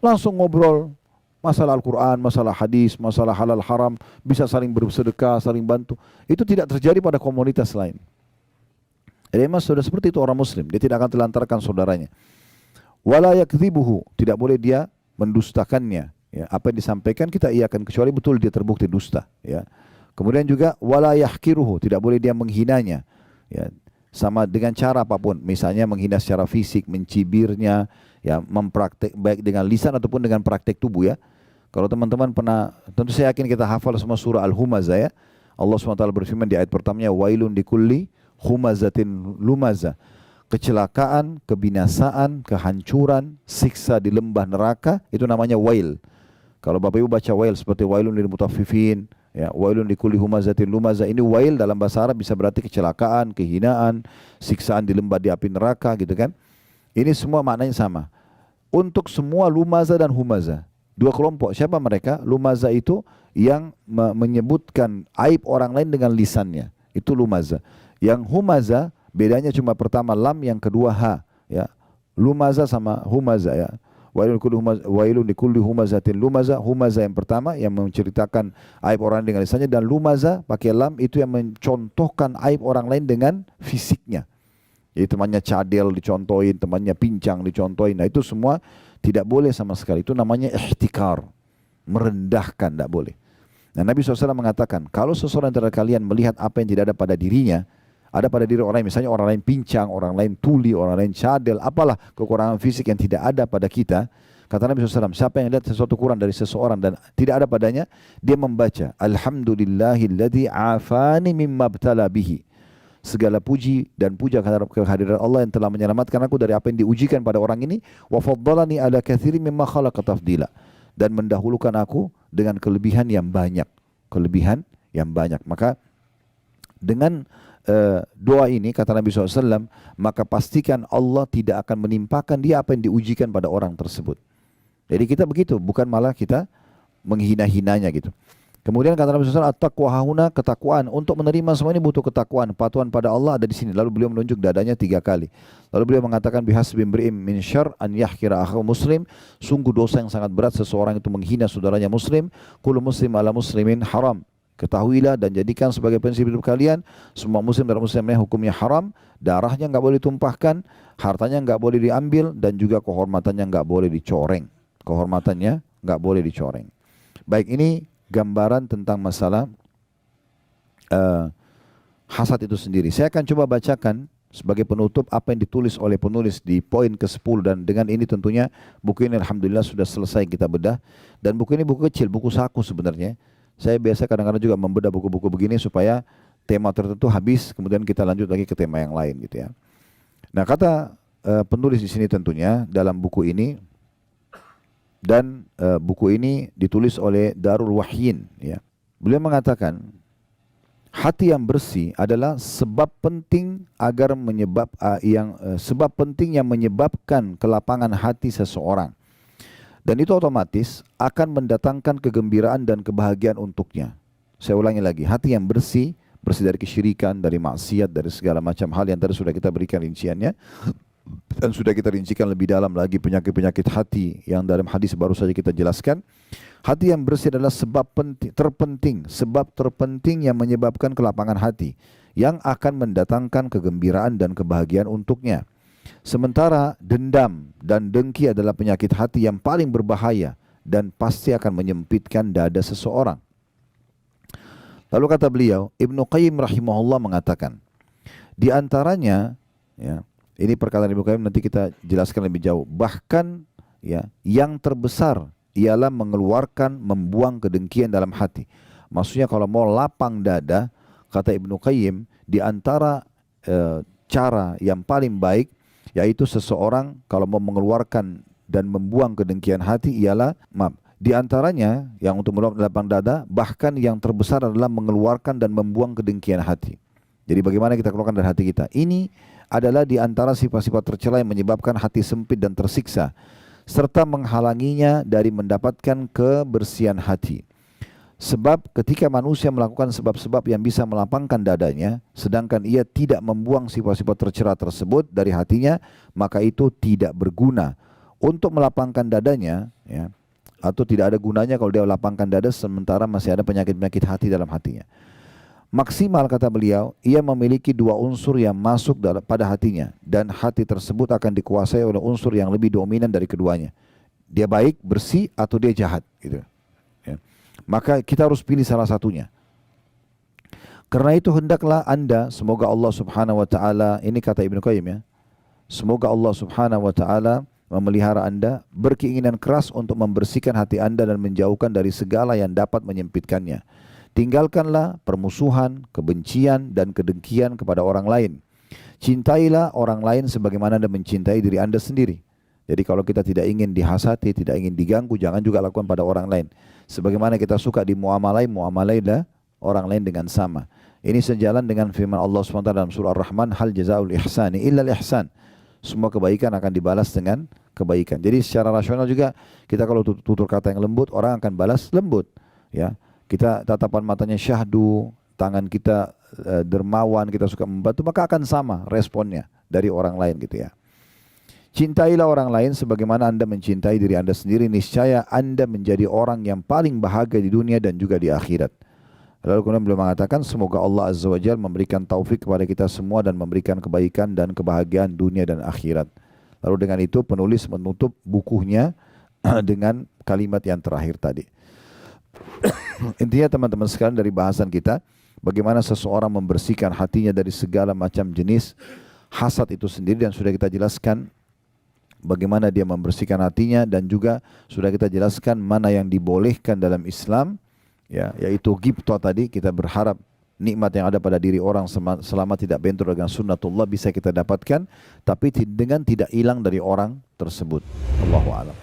langsung ngobrol masalah Al-Quran, masalah hadis, masalah halal haram, bisa saling bersedekah, saling bantu. Itu tidak terjadi pada komunitas lain. Jadi memang sudah seperti itu orang muslim, dia tidak akan telantarkan saudaranya. Wala yakdzibuhu, tidak boleh dia mendustakannya. Ya, apa yang disampaikan kita iakan kecuali betul dia terbukti dusta. Ya. Kemudian juga wala yahkiruhu, tidak boleh dia menghinanya. Ya. sama dengan cara apapun, misalnya menghina secara fisik, mencibirnya, ya, mempraktek baik dengan lisan ataupun dengan praktek tubuh ya. Kalau teman-teman pernah, tentu saya yakin kita hafal semua surah Al-Humazah ya. Allah SWT berfirman di ayat pertamanya, wailun likulli humazatin lumazah. Kecelakaan, kebinasaan, kehancuran, siksa di lembah neraka, itu namanya wail. Kalau Bapak Ibu baca wail seperti wailun lil mutaffifin, ya, wailun likulli humazatin lumazah, ini wail dalam bahasa Arab bisa berarti kecelakaan, kehinaan, siksaan di lembah di api neraka gitu kan. Ini semua maknanya sama. Untuk semua lumazah dan humazah. Dua kelompok. Siapa mereka? Lumazah itu yang menyebutkan aib orang lain dengan lisannya. Itu lumazah. Yang humazah bedanya cuma pertama lam, yang kedua ha. Ya. Lumazah sama humazah ya. Wailun likulli humazatin lumazah. Humazah yang pertama yang menceritakan aib orang lain dengan lisannya, dan lumazah pakai lam itu yang mencontohkan aib orang lain dengan fisiknya. Jadi temannya cadel dicontohin, temannya pincang dicontohin. Nah itu semua tidak boleh sama sekali. Itu namanya ihtikar, merendahkan, tidak boleh. Nah Nabi SAW mengatakan, kalau seseorang antara kalian melihat apa yang tidak ada pada dirinya, ada pada diri orang lain, misalnya orang lain pincang, orang lain tuli, orang lain cadel, apalah kekurangan fisik yang tidak ada pada kita, kata Nabi SAW, siapa yang lihat sesuatu kurang dari seseorang dan tidak ada padanya, dia membaca, Alhamdulillahilladzi afani mimma btala bihi. Segala puji dan puja kehadiran Allah yang telah menyelamatkan aku dari apa yang diujikan pada orang ini, wa faddalani ala katsirin mimma khalaqa tafdila, dan mendahulukan aku dengan kelebihan yang banyak, kelebihan yang banyak. Maka dengan doa ini kata Nabi SAW, maka pastikan Allah tidak akan menimpakan dia apa yang diujikan pada orang tersebut. Jadi kita begitu, bukan malah kita menghina-hinanya gitu. Kemudian kata Nabi SAW, at-taqwa hahuna, ketakwaan. Untuk menerima semua ini butuh ketakwaan. Patuhan pada Allah ada di sini. Lalu beliau menunjuk dadanya 3 kali. Lalu beliau mengatakan, bihasbi imri'in min syarr an yahkira akhahu muslim. Sungguh dosa yang sangat berat seseorang itu menghina saudaranya muslim. Kullu muslim ala muslimin haram. Ketahuilah dan jadikan sebagai prinsip hidup kalian, semua muslim dan muslimnya hukumnya haram. Darahnya enggak boleh ditumpahkan, hartanya enggak boleh diambil, dan juga kehormatannya enggak boleh dicoreng. Kehormatannya enggak boleh dicoreng. Baik, ini gambaran tentang masalah hasad itu sendiri. Saya akan coba bacakan sebagai penutup apa yang ditulis oleh penulis di poin ke-10, dan dengan ini tentunya buku ini alhamdulillah sudah selesai kita bedah, dan buku ini buku kecil, buku saku sebenarnya. Saya biasa kadang-kadang juga membedah buku-buku begini supaya tema tertentu habis, kemudian kita lanjut lagi ke tema yang lain gitu ya. Nah, kata penulis di sini tentunya dalam buku ini, dan buku ini ditulis oleh Darul Wahyin ya. Beliau mengatakan, hati yang bersih adalah sebab penting agar sebab penting yang menyebabkan kelapangan hati seseorang. Dan itu otomatis akan mendatangkan kegembiraan dan kebahagiaan untuknya. Saya ulangi lagi, hati yang bersih, bersih dari kesyirikan, dari maksiat, dari segala macam hal yang tadi sudah kita berikan rinciannya. Dan sudah kita rincikan lebih dalam lagi penyakit-penyakit hati yang dalam hadis baru saja kita jelaskan. Hati yang bersih adalah sebab terpenting yang menyebabkan kelapangan hati, yang akan mendatangkan kegembiraan dan kebahagiaan untuknya. Sementara dendam dan dengki adalah penyakit hati yang paling berbahaya dan pasti akan menyempitkan dada seseorang. Lalu kata beliau, Ibnu Qayyim rahimahullah mengatakan, di antaranya ya, ini perkataan Ibnu Qayyim nanti kita jelaskan lebih jauh. Bahkan ya, yang terbesar ialah membuang kedengkian dalam hati. Maksudnya kalau mau lapang dada, kata Ibnu Qayyim, di antara cara yang paling baik, yaitu seseorang kalau mau mengeluarkan dan membuang kedengkian hati ialah, di antaranya yang untuk lapang dada, bahkan yang terbesar adalah mengeluarkan dan membuang kedengkian hati. Jadi bagaimana kita keluarkan dari hati kita? Ini adalah di antara sifat-sifat tercela yang menyebabkan hati sempit dan tersiksa, serta menghalanginya dari mendapatkan kebersihan hati. Sebab ketika manusia melakukan sebab-sebab yang bisa melapangkan dadanya, sedangkan ia tidak membuang sifat-sifat tercela tersebut dari hatinya, maka itu tidak berguna untuk melapangkan dadanya, ya, atau tidak ada gunanya kalau dia lapangkan dada sementara masih ada penyakit-penyakit hati dalam hatinya. Maksimal kata beliau, ia memiliki 2 unsur yang masuk pada hatinya, dan hati tersebut akan dikuasai oleh unsur yang lebih dominan dari keduanya. Dia baik, bersih, atau dia jahat gitu. Ya. Maka kita harus pilih salah satunya. Karena itu hendaklah anda, semoga Allah subhanahu wa ta'ala, ini kata Ibnu Qayyim ya, semoga Allah subhanahu wa ta'ala memelihara anda, berkeinginan keras untuk membersihkan hati anda dan menjauhkan dari segala yang dapat menyempitkannya. Tinggalkanlah permusuhan, kebencian, dan kedengkian kepada orang lain. Cintailah orang lain sebagaimana anda mencintai diri anda sendiri. Jadi kalau kita tidak ingin dihasati, tidak ingin diganggu, jangan juga lakukan pada orang lain. Sebagaimana kita suka dimuamalai, muamalailah orang lain dengan sama. Ini sejalan dengan firman Allah SWT dalam surah Ar-Rahman, hal jazaul ihsani illa al-ihsan. Semua kebaikan akan dibalas dengan kebaikan. Jadi secara rasional juga kita kalau tutur kata yang lembut, orang akan balas lembut. Ya, kita tatapan matanya syahdu, tangan kita dermawan, kita suka membantu, maka akan sama responnya dari orang lain gitu ya. Cintailah orang lain sebagaimana anda mencintai diri anda sendiri, niscaya anda menjadi orang yang paling bahagia di dunia dan juga di akhirat. Lalu kemudian beliau mengatakan, semoga Allah Azza wa Jalla memberikan taufik kepada kita semua dan memberikan kebaikan dan kebahagiaan dunia dan akhirat. Lalu dengan itu penulis menutup bukunya dengan kalimat yang terakhir tadi. Intinya teman-teman sekalian dari bahasan kita, bagaimana seseorang membersihkan hatinya dari segala macam jenis hasad itu sendiri, dan sudah kita jelaskan bagaimana dia membersihkan hatinya, dan juga sudah kita jelaskan mana yang dibolehkan dalam Islam, ya, yaitu ghibthah tadi. Kita berharap nikmat yang ada pada diri orang selama tidak bentur dengan sunnatullah bisa kita dapatkan, tapi dengan tidak hilang dari orang tersebut. Allahu a'lam.